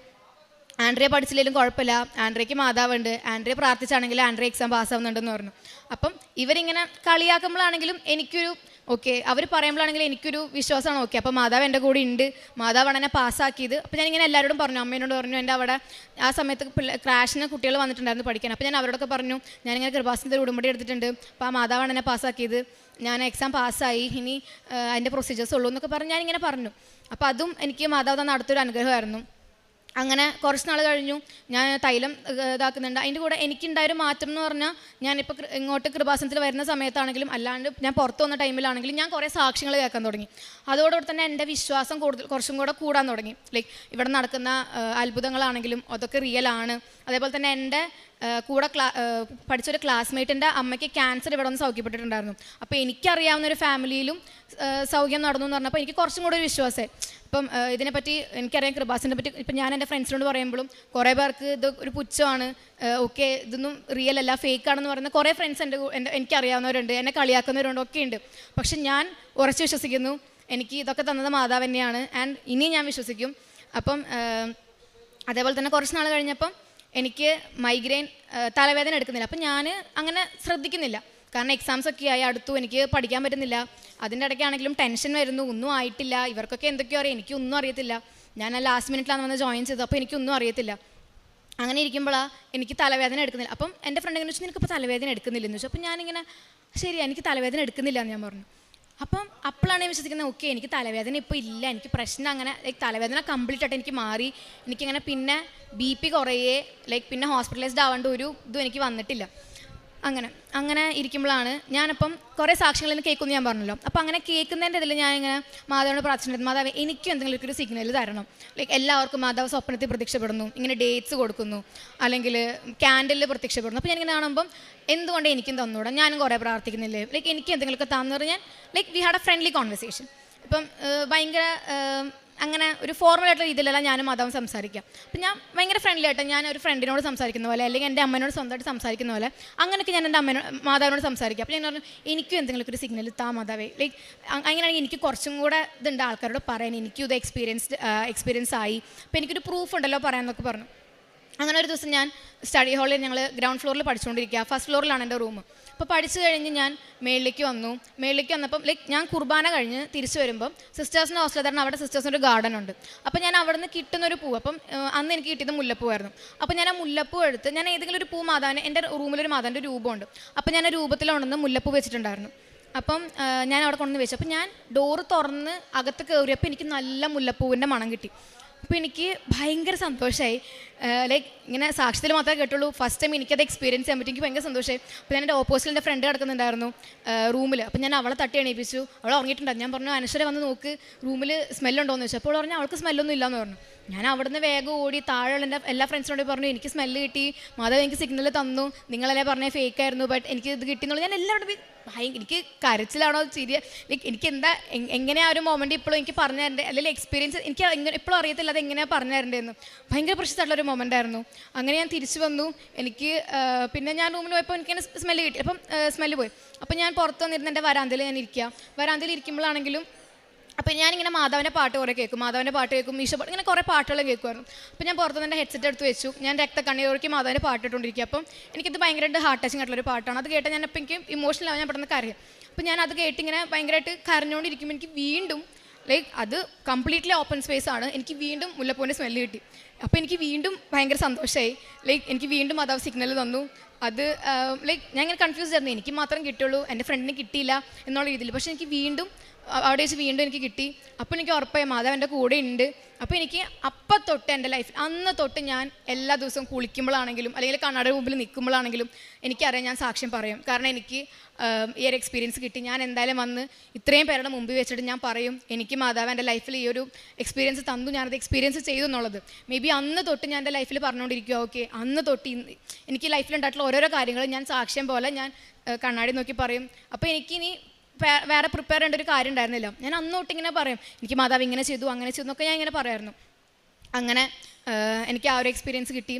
ആൻഡ്രിയ പഠിച്ചില്ലെങ്കിലും കുഴപ്പമില്ല, ആൻഡ്രിയയ്ക്ക് മാതാവുണ്ട്, ആൻഡ്രിയ പ്രാർത്ഥിച്ചാണെങ്കിൽ ആൻഡ്രിയ എക്സാം പാസ്സാവുന്നുണ്ടെന്ന് പറഞ്ഞു. അപ്പം ഇവരിങ്ങനെ കളിയാക്കുമ്പോഴാണെങ്കിലും എനിക്കൊരു ഓക്കെ, അവർ പറയുമ്പോഴാണെങ്കിലും എനിക്കൊരു വിശ്വാസമാണ്, ഓക്കെ അപ്പോൾ മാതാവ് എൻ്റെ കൂടെ ഉണ്ട്, മാതാവാണ് എന്നെ പാസ്സാക്കിയത്. അപ്പോൾ ഞാനിങ്ങനെ എല്ലാവരോടും പറഞ്ഞു, അമ്മേനോട് പറഞ്ഞു, എൻ്റെ അവിടെ ആ സമയത്ത് ക്രാഷിന് കുട്ടികൾ വന്നിട്ടുണ്ടായിരുന്നു പഠിക്കാൻ. അപ്പോൾ ഞാൻ അവരോടൊക്കെ പറഞ്ഞു, ഞാനിങ്ങനെ കൃപാസനത്തിൽ ഉടമ്പടി എടുത്തിട്ടുണ്ട്, അപ്പോൾ ആ മാതാവാണ് എന്നെ പാസ്സാക്കിയത്, ഞാൻ എക്സാം പാസ്സായി, ഇനി അതിൻ്റെ പ്രൊസീജിയേഴ്സ് ഉള്ളൂ എന്നൊക്കെ പറഞ്ഞ് ഞാനിങ്ങനെ പറഞ്ഞു. അപ്പോൾ അതും എനിക്ക് മാതാവ് തന്ന അടുത്തൊരു അനുഗ്രഹമായിരുന്നു. അങ്ങനെ കുറച്ച് നാൾ കഴിഞ്ഞു, ഞാൻ തൈലം ഇതാക്കുന്നുണ്ട്. അതിൻ്റെ കൂടെ എനിക്കുണ്ടായൊരു മാറ്റം എന്ന് പറഞ്ഞാൽ, ഞാനിപ്പോൾ ഇങ്ങോട്ട് കൃപാസനത്തിൽ വരുന്ന സമയത്താണെങ്കിലും അല്ലാണ്ട് ഞാൻ പുറത്ത് വന്ന ടൈമിലാണെങ്കിലും ഞാൻ കുറേ സാക്ഷ്യങ്ങൾ കേൾക്കാൻ തുടങ്ങി. അതോടുകൂടി തന്നെ എൻ്റെ വിശ്വാസം കുറച്ചും കൂടെ കൂടാൻ തുടങ്ങി. ലൈക്ക് ഇവിടെ നടക്കുന്ന അത്ഭുതങ്ങളാണെങ്കിലും അതൊക്കെ റിയലാണ്. അതേപോലെ തന്നെ എൻ്റെ കൂടെ പഠിച്ചൊരു ക്ലാസ്മേറ്റിൻ്റെ അമ്മയ്ക്ക് ക്യാൻസർ ഇവിടെ ഒന്ന് സൗഖ്യപ്പെട്ടിട്ടുണ്ടായിരുന്നു. അപ്പോൾ എനിക്കറിയാവുന്നൊരു ഫാമിലിയിലും സൗഖ്യം നടന്നു എന്ന് പറഞ്ഞപ്പോൾ എനിക്ക് കുറച്ചും കൂടെ ഒരു വിശ്വാസമായി. ഇപ്പം ഇതിനെപ്പറ്റി എനിക്കറിയാം, കൃപാസനെ പറ്റി ഇപ്പം ഞാൻ എൻ്റെ ഫ്രണ്ട്സിനോട് പറയുമ്പോഴും കുറേ പേർക്ക് ഇത് ഒരു പുച്ഛമാണ്, ഓക്കെ ഇതൊന്നും റിയൽ അല്ല, ഫേക്കാണെന്ന് പറയുന്ന കുറേ ഫ്രണ്ട്സ് എനിക്കറിയാവുന്നവരുണ്ട്, എന്നെ കളിയാക്കുന്നവരുണ്ട്, ഒക്കെ ഉണ്ട്. പക്ഷെ ഞാൻ ഉറച്ചു വിശ്വസിക്കുന്നു, എനിക്ക് ഇതൊക്കെ തന്നത് മാതാവ് തന്നെയാണ്, ആൻഡ് ഇനി ഞാൻ വിശ്വസിക്കും. അപ്പം അതേപോലെ തന്നെ കുറച്ച് നാൾ കഴിഞ്ഞപ്പം എനിക്ക് മൈഗ്രെയിൻ തലവേദന എടുക്കുന്നില്ല. അപ്പം ഞാൻ അങ്ങനെ ശ്രദ്ധിക്കുന്നില്ല, കാരണം എക്സാംസൊക്കെ ആയി അടുത്തു, എനിക്ക് പഠിക്കാൻ പറ്റുന്നില്ല. അതിൻ്റെ ഇടയ്ക്കാണെങ്കിലും ടെൻഷൻ വരുന്നു, ഒന്നും ആയിട്ടില്ല, ഇവർക്കൊക്കെ എന്തൊക്കെയോ അറിയാം, എനിക്കൊന്നും അറിയത്തില്ല. ഞാൻ ലാസ്റ്റ് മിനിറ്റിലാണ് വന്ന് ജോയിൻ ചെയ്തത്, അപ്പോൾ എനിക്കൊന്നും അറിയത്തില്ല. അങ്ങനെ ഇരിക്കുമ്പോഴാണ് എനിക്ക് തലവേദന എടുക്കുന്നില്ല. അപ്പം എൻ്റെ ഫ്രണ്ട് എങ്ങനെ വെച്ചാൽ നിനക്കിപ്പോൾ തലവേദന എടുക്കുന്നില്ലെന്ന് ചോദിച്ചു. അപ്പം ഞാനിങ്ങനെ ശരി എനിക്ക് തലവേദന എടുക്കുന്നില്ല എന്ന് ഞാൻ പറഞ്ഞു. അപ്പം അപ്പോഴാണ് ഞാൻ വിശ്വസിക്കുന്നത്, ഓക്കെ എനിക്ക് തലവേദന ഇപ്പോൾ ഇല്ല, എനിക്ക് പ്രശ്നം അങ്ങനെ ലൈക്ക് തലവേദന കംപ്ലീറ്റ് ആയിട്ട് എനിക്ക് മാറി, എനിക്കങ്ങനെ പിന്നെ BP കുറയേ ലൈക്ക് പിന്നെ ഹോസ്പിറ്റലൈസ്ഡ് ആവേണ്ട ഒരു ഇതും എനിക്ക് വന്നിട്ടില്ല. അങ്ങനെ ഇരിക്കുമ്പോഴാണ് ഞാനിപ്പം കുറേ സാക്ഷ്യങ്ങൾ കേൾക്കുമെന്ന് ഞാൻ പറഞ്ഞല്ലോ. അപ്പോൾ അങ്ങനെ കേൾക്കുന്നതിൻ്റെ ഇതിൽ ഞാനിങ്ങനെ മാതാവിനോട് പ്രാർത്ഥിച്ചിട്ടുണ്ട്, മാതാവ് എനിക്കും എന്തെങ്കിലും ഒരു സിഗ്നൽ തരണം. ലൈക്ക് എല്ലാവർക്കും മാതാവ് സ്വപ്നത്തിൽ പ്രത്യക്ഷപ്പെടുന്നു, ഇങ്ങനെ ഡേറ്റ്സ് കൊടുക്കുന്നു, അല്ലെങ്കിൽ ക്യാൻഡലിൽ പ്രത്യക്ഷപ്പെടുന്നു. അപ്പോൾ ഞാനിങ്ങനെ കാണുമ്പം എന്തുകൊണ്ട് എനിക്കും തന്നൂടാ, ഞാനും കുറേ പ്രാർത്ഥിക്കുന്നില്ലേ, ലൈക്ക് എനിക്ക് എന്തെങ്കിലുമൊക്കെ തന്നു പറഞ്ഞാൽ like we had A friendly conversation. ഇപ്പം ഭയങ്കര അങ്ങനെ ഒരു ഫോർമലായിട്ടുള്ള രീതിയിലല്ല ഞാനും മാതാവും സംസാരിക്കാം. അപ്പം ഞാൻ ഭയങ്കര ഫ്രണ്ട്ലി ആയിട്ട് ഞാൻ ഒരു ഫ്രണ്ടിനോട് സംസാരിക്കുന്ന പോലെ, അല്ലെങ്കിൽ എൻ്റെ അമ്മേനോട് സ്വന്തമായിട്ട് സംസാരിക്കുന്ന പോലെ അങ്ങനെയൊക്കെ ഞാൻ എൻ്റെ മാതാവിനോട് സംസാരിക്കാം. അപ്പോൾ ഞാൻ പറഞ്ഞു എനിക്കും എന്തെങ്കിലും ഒരു സിഗ്നൽ താ മാതാവേ, ലൈക്ക് അങ്ങനെയാണെങ്കിൽ എനിക്ക് കുറച്ചും കൂടെ ഇതുണ്ട് ആൾക്കാരോട് പറയാൻ, എനിക്കും ഇത് എക്സ്പീരിയൻസ് ആയി, അപ്പോൾ എനിക്കൊരു പ്രൂഫ് ഉണ്ടല്ലോ പറയാമെന്നൊക്കെ പറഞ്ഞു. അങ്ങനെ ഒരു ദിവസം ഞാൻ സ്റ്റഡി ഹാളിൽ ഞങ്ങൾ ഗ്രൗണ്ട് ഫ്ലോറിൽ പഠിച്ചുകൊണ്ടിരിക്കുക, ഫസ്റ്റ് ഫ്ലോറിലാണ് എൻ്റെ റൂം. അപ്പോൾ പഠിച്ചു കഴിഞ്ഞ് ഞാൻ മേളിലേക്ക് വന്നപ്പം ലൈക്ക് ഞാൻ കുർബാന കഴിഞ്ഞ് തിരിച്ചു വരുമ്പം സിസ്റ്റേഴ്സിൻ്റെ ഹോസ്റ്റലിൽ തരണം, അവിടെ സിസ്റ്റേഴ്സിൻ്റെ ഒരു ഗാർഡൻ ഉണ്ട്. അപ്പോൾ ഞാൻ അവിടെ നിന്ന് കിട്ടുന്നൊരു പൂ, അപ്പം അന്ന് എനിക്ക് കിട്ടിയത് മുല്ലപ്പൂവായിരുന്നു. അപ്പോൾ ഞാൻ ആ മുല്ലപ്പൂ എടുത്ത് ഞാൻ ഏതെങ്കിലും ഒരു പൂ മാതാവിന്, എൻ്റെ റൂമിലൊരു മാതാവിൻ്റെ രൂപമുണ്ട്, അപ്പോൾ ഞാൻ ആ രൂപത്തിലുണ്ടെന്ന് മുല്ലപ്പൂ വെച്ചിട്ടുണ്ടായിരുന്നു. അപ്പം ഞാൻ അവിടെ കൊണ്ടുവന്ന് വെച്ചു. അപ്പം ഞാൻ ഡോറ് തുറന്ന് അകത്ത് കയറിയപ്പോൾ എനിക്ക് നല്ല മുല്ലപ്പൂവിൻ്റെ മണം കിട്ടി. അപ്പോൾ എനിക്ക് ഭയങ്കര സന്തോഷമായി. ലൈക്ക് ഇങ്ങനെ സാക്ഷ്യത്തിൽ മാത്രമേ കേട്ടുള്ളൂ, ഫസ്റ്റ് ടൈം എനിക്കത് എക്സ്പീരിയൻസ് ചെയ്യാൻ പറ്റും. എനിക്ക് ഭയങ്കര സന്തോഷമായി. അപ്പോൾ ഞാൻ എൻ്റെ ഓപ്പോസിറ്റിൽ എൻ്റെ ഫ്രണ്ട് കിടക്കുന്നുണ്ടായിരുന്നു റൂമിൽ. അപ്പോൾ ഞാൻ അവളെ തട്ടി എണീപ്പിച്ചു, അവൾ ഉറങ്ങിയിട്ടുണ്ടായിരുന്നു. ഞാൻ പറഞ്ഞു അനശ്വര വന്ന് നോക്ക് റൂമിൽ സ്മെല്ലുണ്ടോ എന്ന് ചോദിച്ചു. അപ്പോൾ പറഞ്ഞു അവൾക്ക് സ്മെല്ലൊന്നും ഇല്ലയെന്ന് പറഞ്ഞു. ഞാൻ അവിടുന്ന് വേഗം ഓടി താഴെയുള്ള എൻ്റെ എല്ലാ ഫ്രണ്ട്സിനോട് പറഞ്ഞു എനിക്ക് സ്മെല്ല് കിട്ടി, മാധവ് എനിക്ക് സിഗ്നൽ തന്നു, നിങ്ങളല്ലേ പറഞ്ഞത് ഫേക്കായിരുന്നു, ബട്ട് എനിക്ക് ഇത് കിട്ടിയെന്നുള്ളത് ഞാൻ എല്ലാവരോടും എനിക്ക് കരച്ചിലാണോ ചിരിയ ലൈക്ക് എനിക്ക് എന്താ എങ്ങനെയാ ഒരു മൊമെൻ്റ് ഇപ്പോഴും എനിക്ക് പറഞ്ഞു തരേണ്ടത്, അല്ലെങ്കിൽ എക്സ്പീരിയൻസ് എനിക്ക് ഇപ്പോഴും അറിയത്തില്ല അത് എങ്ങനെയാണ് പറഞ്ഞു തരേണ്ടതെന്ന്. ഭയങ്കര പ്രശ്നമായിട്ടുള്ളൊരു മൊമെൻ്റ് ആയിരുന്നു. അങ്ങനെ ഞാൻ തിരിച്ചു വന്നു. എനിക്ക് പിന്നെ ഞാൻ റൂമിൽ പോയപ്പോൾ എനിക്കിങ്ങനെ സ്മെല്ല് കിട്ടി. അപ്പം സ്മെല്ല് പോയി. അപ്പം ഞാൻ പുറത്ത് വന്നിരുന്ന എൻ്റെ വരാന്തയിൽ ഞാൻ വരാന്തയിൽ ഇരിക്കുമ്പോഴാണെങ്കിലും അപ്പോൾ ഞാനിങ്ങനെ മാതാവിൻ്റെ പാട്ട് കുറേ കേൾക്കും, ഈശോ പാട്ട്, ഇങ്ങനെ കുറേ പാട്ടുകൾ കേൾക്കുമായിരുന്നു. അപ്പോൾ ഞാൻ പുറത്തുനിന്ന് എൻ്റെ ഹെഡ്സെറ്റ് എടുത്ത് വെച്ചു, ഞാൻ രക്തക്കണ്ണീരൊഴുക്കി മാതാവിൻ്റെ പാട്ട് ഇട്ടുകൊണ്ടിരിക്കുക. അപ്പം എനിക്കിത് ഭയങ്കരമായിട്ട് ഹാർട്ട് ടച്ചിങ് ആയിട്ടുള്ളൊരു പാട്ടാണ്. അത് കേട്ടാൽ ഞാനപ്പോൾ എനിക്ക് ഇമോഷണൽ ആവാൻ, ഞാൻ പെട്ടെന്ന് കരയും. അപ്പോൾ ഞാൻ അത് കേട്ടിങ്ങനെ ഭയങ്കരമായിട്ട് കരഞ്ഞുകൊണ്ടിരിക്കുമ്പോൾ എനിക്ക് വീണ്ടും ലൈക്ക് അത് കംപ്ലീറ്റ്ലി ഓപ്പൺ സ്പേസ് ആണ്, എനിക്ക് വീണ്ടും മുല്ലപ്പൂവിൻ്റെ സ്മെല്ല് കിട്ടി. അപ്പോൾ എനിക്ക് വീണ്ടും ഭയങ്കര സന്തോഷമായി. ലൈക്ക് എനിക്ക് വീണ്ടും മാതാവ് സിഗ്നൽ തന്നു. അത് ലൈക്ക് ഞാൻ ഇങ്ങനെ കൺഫ്യൂസ് ആയിരുന്നു, എനിക്ക് മാത്രം കിട്ടുള്ളൂ എൻ്റെ ഫ്രണ്ടിന് കിട്ടിയില്ല എന്നുള്ള രീതിയിൽ. പക്ഷേ എനിക്ക് വീണ്ടും അവിടെ വെച്ച് വീണ്ടും എനിക്ക് കിട്ടി. അപ്പോൾ എനിക്ക് ഉറപ്പായി മാധവ് എൻ്റെ കൂടെ ഉണ്ട്. അപ്പോൾ എനിക്ക് അപ്പം തൊട്ട് എൻ്റെ ലൈഫിൽ അന്ന് തൊട്ട് ഞാൻ എല്ലാ ദിവസവും കുളിക്കുമ്പോഴാണെങ്കിലും അല്ലെങ്കിൽ കണ്ണാടിയുടെ മുമ്പിൽ നിൽക്കുമ്പോഴാണെങ്കിലും എനിക്കറിയാം ഞാൻ സാക്ഷ്യം പറയും. കാരണം എനിക്ക് ഈ ഒരു എക്സ്പീരിയൻസ് കിട്ടി. ഞാൻ എന്തായാലും വന്ന് ഇത്രയും പേരുടെ മുമ്പിൽ വെച്ചിട്ട് ഞാൻ പറയും എനിക്ക് മാധവ് എൻ്റെ ലൈഫിൽ ഈ ഒരു എക്സ്പീരിയൻസ് തന്നു, ഞാനത് എക്സ്പീരിയൻസ് ചെയ്തു എന്നുള്ളത്. മേ ബി അന്ന് തൊട്ട് ഞാൻ എൻ്റെ ലൈഫിൽ പറഞ്ഞുകൊണ്ടിരിക്കുക. ഓക്കെ, അന്ന് തൊട്ട് എനിക്ക് ലൈഫിലുണ്ടായിട്ടുള്ള ഓരോരോ കാര്യങ്ങൾ ഞാൻ സാക്ഷ്യം പോലെ ഞാൻ കണ്ണാടി നോക്കി പറയും. അപ്പോൾ എനിക്കിനി വേറെ പ്രിപ്പയർ ചെയ്യേണ്ട ഒരു കാര്യം ഉണ്ടായിരുന്നില്ല. ഞാൻ അന്നോട്ട് ഇങ്ങനെ പറയും എനിക്ക് മാധവ് ഇങ്ങനെ ചെയ്തു അങ്ങനെ ചെയ്തു എന്നൊക്കെ ഞാൻ ഇങ്ങനെ പറയായിരുന്നു. അങ്ങനെ എനിക്ക് ആ ഒരു എക്സ്പീരിയൻസ് കിട്ടി.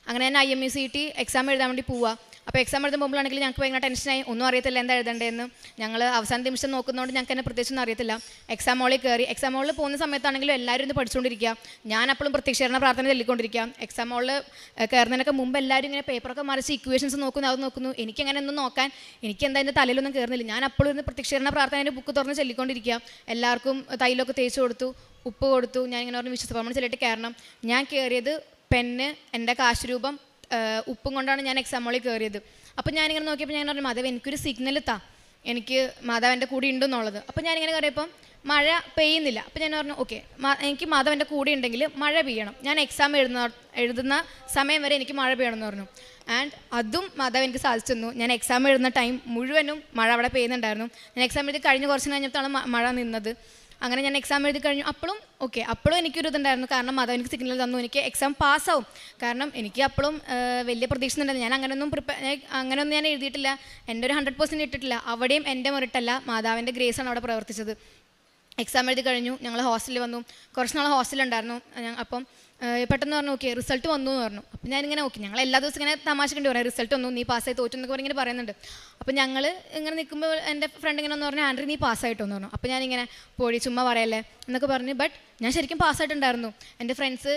അങ്ങനെ ഞാൻ IMUCT എക്സാം എഴുതാൻ വേണ്ടി പോവുക. അപ്പോൾ എക്സാം എഴുതാൻ പോകുമ്പോഴാണെങ്കിൽ ഞങ്ങൾക്ക് ഭയങ്കര ടെൻഷനായി. ഒന്നും അറിയത്തില്ല എന്താ എഴുതേണ്ടതെന്ന്. ഞങ്ങൾ അവസാന നിമിഷം നോക്കുന്നതുകൊണ്ട് ഞങ്ങൾക്ക് തന്നെ പ്രത്യേകിച്ചൊന്നും അറിയത്തില്ല. എക്സാം ഹോളിൽ കയറി എക്സാം ഹോളിൽ പോകുന്ന സമയത്താണെങ്കിലും എല്ലാവരും ഇത് പഠിച്ചുകൊണ്ടിരിക്കുക. ഞാൻ അപ്പോഴും പ്രത്യക്ഷീകരണ പ്രാർത്ഥന ചൊല്ലിക്കൊണ്ടിരിക്കുക. എക്സാം ഹോളിൽ കയറുന്നതിനൊക്കെ മുമ്പ് എല്ലാവരും ഇങ്ങനെ പേപ്പറൊക്കെ മറിച്ച് ഇക്വേഷൻസ് നോക്കുന്നു, അത് നോക്കുന്നു. എനിക്കങ്ങനെ ഒന്നും നോക്കാൻ എനിക്ക് എന്താ എൻ്റെ തലയിലൊന്നും കയറുന്നില്ല. ഞാൻ അപ്പോഴും ഇന്ന് പ്രത്യക്ഷീകരണ പ്രാർത്ഥനേൻ്റെ ബുക്ക് തുറന്ന് ചൊല്ലിക്കൊണ്ടിരിക്കുക. എല്ലാവർക്കും തൈലൊക്കെ തേച്ച് കൊടുത്തു, ഉപ്പ് കൊടുത്തു. ഞാൻ ഇങ്ങനെ പറഞ്ഞ് വിശ്വസപ്രമാണം ചൊല്ലിയിട്ട് കയറണം. ഞാൻ കയറിയത് പെന്ന്, എൻ്റെ കാശ് രൂപം, ഉപ്പും കൊണ്ടാണ് ഞാൻ എക്സാം ഹോളിൽ കയറിയത്. അപ്പോൾ ഞാനിങ്ങനെ നോക്കിയപ്പോൾ ഞാൻ പറഞ്ഞു മാധവ് എനിക്കൊരു സിഗ്നൽ താ, എനിക്ക് മാധവ് എൻ്റെ കൂടെ ഉണ്ടെന്നുള്ളത്. അപ്പോൾ ഞാനിങ്ങനെ കയറിയപ്പം മഴ പെയ്യുന്നില്ല. അപ്പോൾ ഞാൻ പറഞ്ഞു ഓക്കെ, എനിക്ക് മാധവ് എൻ്റെ കൂടെ ഉണ്ടെങ്കിൽ മഴ പെയ്യണം. ഞാൻ എക്സാം എഴുതുന്ന സമയം വരെ എനിക്ക് മഴ പെയ്യണം എന്ന് പറഞ്ഞു. ആൻഡ് അതും മാധവ് എനിക്ക് സാധിച്ചു തന്നു. ഞാൻ എക്സാം എഴുതുന്ന ടൈം മുഴുവനും മഴ അവിടെ പെയ്യുന്നുണ്ടായിരുന്നു. ഞാൻ എക്സാം എഴുതി കഴിഞ്ഞ് കുറച്ച് കഴിഞ്ഞപ്പോഴാണ് മഴ നിന്നത്. അങ്ങനെ ഞാൻ എക്സാം എഴുതി കഴിഞ്ഞു. അപ്പോഴും ഓക്കെ, അപ്പോഴും എനിക്കൊരു ഇതുണ്ടായിരുന്നു. കാരണം മാധവ് എനിക്ക് സിഗ്നൽ തന്നു, എനിക്ക് എക്സാം പാസ്സാവും. കാരണം എനിക്ക് അപ്പോഴും വലിയ പ്രതീക്ഷ ഉണ്ടായിരുന്നു. ഞാൻ അങ്ങനെയൊന്നും ഞാൻ എഴുതിയിട്ടില്ല, എൻ്റെ ഒരു 100% ഇട്ടിട്ടില്ല. അവിടെയും എൻ്റെ മെറിറ്റല്ല, മാധവിൻ്റെ ഗ്രേസാണ് അവിടെ പ്രവർത്തിച്ചത്. എക്സാം എഴുതി കഴിഞ്ഞു. ഞങ്ങൾ ഹോസ്റ്റലിൽ വന്നു. കുറച്ച് നാൾ ഹോസ്റ്റലുണ്ടായിരുന്നു. അപ്പം പെട്ടെന്ന് പറഞ്ഞു ഓക്കെ റിസൾട്ട് വന്നു എന്ന് പറഞ്ഞു. അപ്പം ഞാനിങ്ങനെ ഓക്കെ, ഞങ്ങൾ എല്ലാ ദിവസവും ഇങ്ങനെ തമാശക്കേണ്ടി പറയാം റിസൾട്ട് വന്നു, നീ പാസ്സായി തോറ്റു എന്നൊക്കെ ഇങ്ങനെ പറയുന്നുണ്ട്. അപ്പം ഞങ്ങൾ ഇങ്ങനെ നിൽക്കുമ്പോൾ എൻ്റെ ഫ്രണ്ട് ഇങ്ങനെ ഒന്ന് പറഞ്ഞു ആൻഡ്രി നീ പാസ്സായിട്ടോന്ന് പറഞ്ഞു. അപ്പം ഞാനിങ്ങനെ പോയി ചുമ്മാ പറയല്ലേ എന്നൊക്കെ പറഞ്ഞു. ബട്ട് ഞാൻ ശരിക്കും പാസ്സായിട്ടുണ്ടായിരുന്നു. എൻ്റെ ഫ്രണ്ട്സ്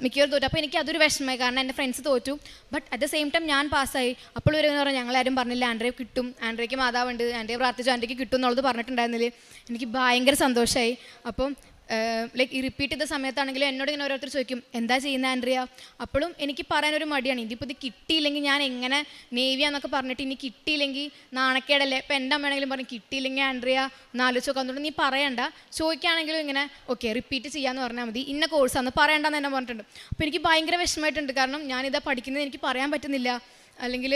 മിക്കവരും തോറ്റു. അപ്പോൾ എനിക്ക് അതൊരു വിഷമമായി, കാരണം എൻ്റെ ഫ്രണ്ട്സ് തോറ്റു. But at the same time ഞാൻ പാസ്സായി. അപ്പോൾ ഇവരെന്ന് പറഞ്ഞു ഞങ്ങളാരും പറഞ്ഞില്ല ആൻഡ്രയെ കിട്ടും, ആൻഡ്രയ്ക്ക് മാതാവുണ്ട്, ആൻഡ്രയെ പ്രാർത്ഥിച്ചു ആൻഡ്രയ്ക്ക് കിട്ടും എന്നുള്ളത് പറഞ്ഞിട്ടുണ്ടായിരുന്നില്ലേ. എനിക്ക് ഭയങ്കര സന്തോഷമായി. അപ്പം ലൈക്ക് ഈ റിപ്പീറ്റ് ചെയ്ത സമയത്താണെങ്കിലും എന്നോട് ഇങ്ങനെ ഓരോരുത്തർ ചോദിക്കും എന്താ ചെയ്യുന്നത് ആൻഡ്രിയ. അപ്പോഴും എനിക്ക് പറയാനൊരു മടിയാണ്. ഇതിപ്പോൾ ഇത് കിട്ടിയില്ലെങ്കിൽ ഞാൻ എങ്ങനെ നേവിയാന്നൊക്കെ പറഞ്ഞിട്ട് ഇനി കിട്ടിയില്ലെങ്കിൽ നാണക്കേടല്ലേ. ഇപ്പം എൻ്റെ അമ്മയാണെങ്കിലും പറഞ്ഞു കിട്ടിയില്ലെങ്കിൽ ആൻഡ്രിയ നാലോചിച്ച് നോക്കാൻ തുടങ്ങി, നീ പറയണ്ട, ചോദിക്കുകയാണെങ്കിലും ഇങ്ങനെ ഓക്കെ റിപ്പീറ്റ് ചെയ്യാമെന്ന് പറഞ്ഞാൽ മതി, ഇന്ന കോഴ്സാന്ന് പറയണ്ടെന്ന് എന്നെ പറഞ്ഞിട്ടുണ്ട്. അപ്പോൾ എനിക്ക് ഭയങ്കര വിഷമമായിട്ടുണ്ട്. കാരണം ഞാനിതാ പഠിക്കുന്നത് എനിക്ക് പറയാൻ പറ്റുന്നില്ല, അല്ലെങ്കിൽ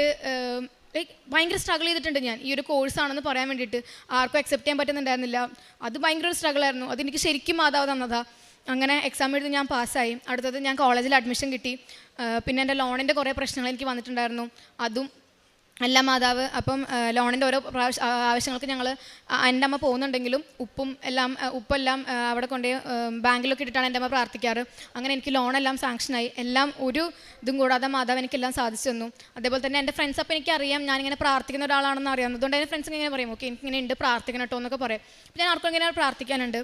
ലൈക്ക് ഭയങ്കര സ്ട്രഗിൾ ചെയ്തിട്ടുണ്ട് ഞാൻ ഈ ഒരു കോഴ്സാണെന്ന് പറയാൻ വേണ്ടിയിട്ട്. ആർക്കും അക്സെപ്റ്റ് ചെയ്യാൻ പറ്റുന്നുണ്ടായിരുന്നില്ല. അത് ഭയങ്കര ഒരു സ്ട്രഗിളായിരുന്നു. അതെനിക്ക് ശരിക്കും മാതാവ് തന്നതാ. അങ്ങനെ എക്സാം എഴുതി ഞാൻ പാസ്സായി. അടുത്തത് ഞാൻ കോളേജിൽ അഡ്മിഷൻ കിട്ടി. പിന്നെ എൻ്റെ ലോണിൻ്റെ കുറേ പ്രശ്നങ്ങൾ എനിക്ക് വന്നിട്ടുണ്ടായിരുന്നു, അതും അല്ല മാതാവ്. അപ്പം ലോണിൻ്റെ ഓരോ ആവശ്യങ്ങൾക്ക് ഞങ്ങൾ എൻ്റെ അമ്മ പോകുന്നുണ്ടെങ്കിലും ഉപ്പെല്ലാം അവിടെ കൊണ്ടുപോയി ബാങ്കിലൊക്കെ ഇട്ടിട്ടാണ് എൻ്റെ അമ്മ പ്രാർത്ഥിക്കാറ്. അങ്ങനെ എനിക്ക് ലോണെല്ലാം സാങ്ഷനായി. എല്ലാം ഒരു ഇതും കൂടാതെ മാതാവ് എനിക്കെല്ലാം സാധിച്ചു തന്നു. അതേപോലെ തന്നെ എൻ്റെ ഫ്രണ്ട്സ് അപ്പം എനിക്കറിയാം ഞാനിങ്ങനെ പ്രാർത്ഥിക്കുന്ന ഒരാളാണെന്ന് അറിയാം. അതുകൊണ്ട് എൻ്റെ ഫ്രണ്ട്സ് ഇങ്ങനെ പറയും ഓക്കെ എനിക്കിങ്ങനെ ഉണ്ട് പ്രാർത്ഥിക്കണം കേട്ടോ എന്നൊക്കെ പറയും. അപ്പം ഞാൻ ആർക്കും ഇങ്ങനെ പ്രാർത്ഥിക്കാനുണ്ട്.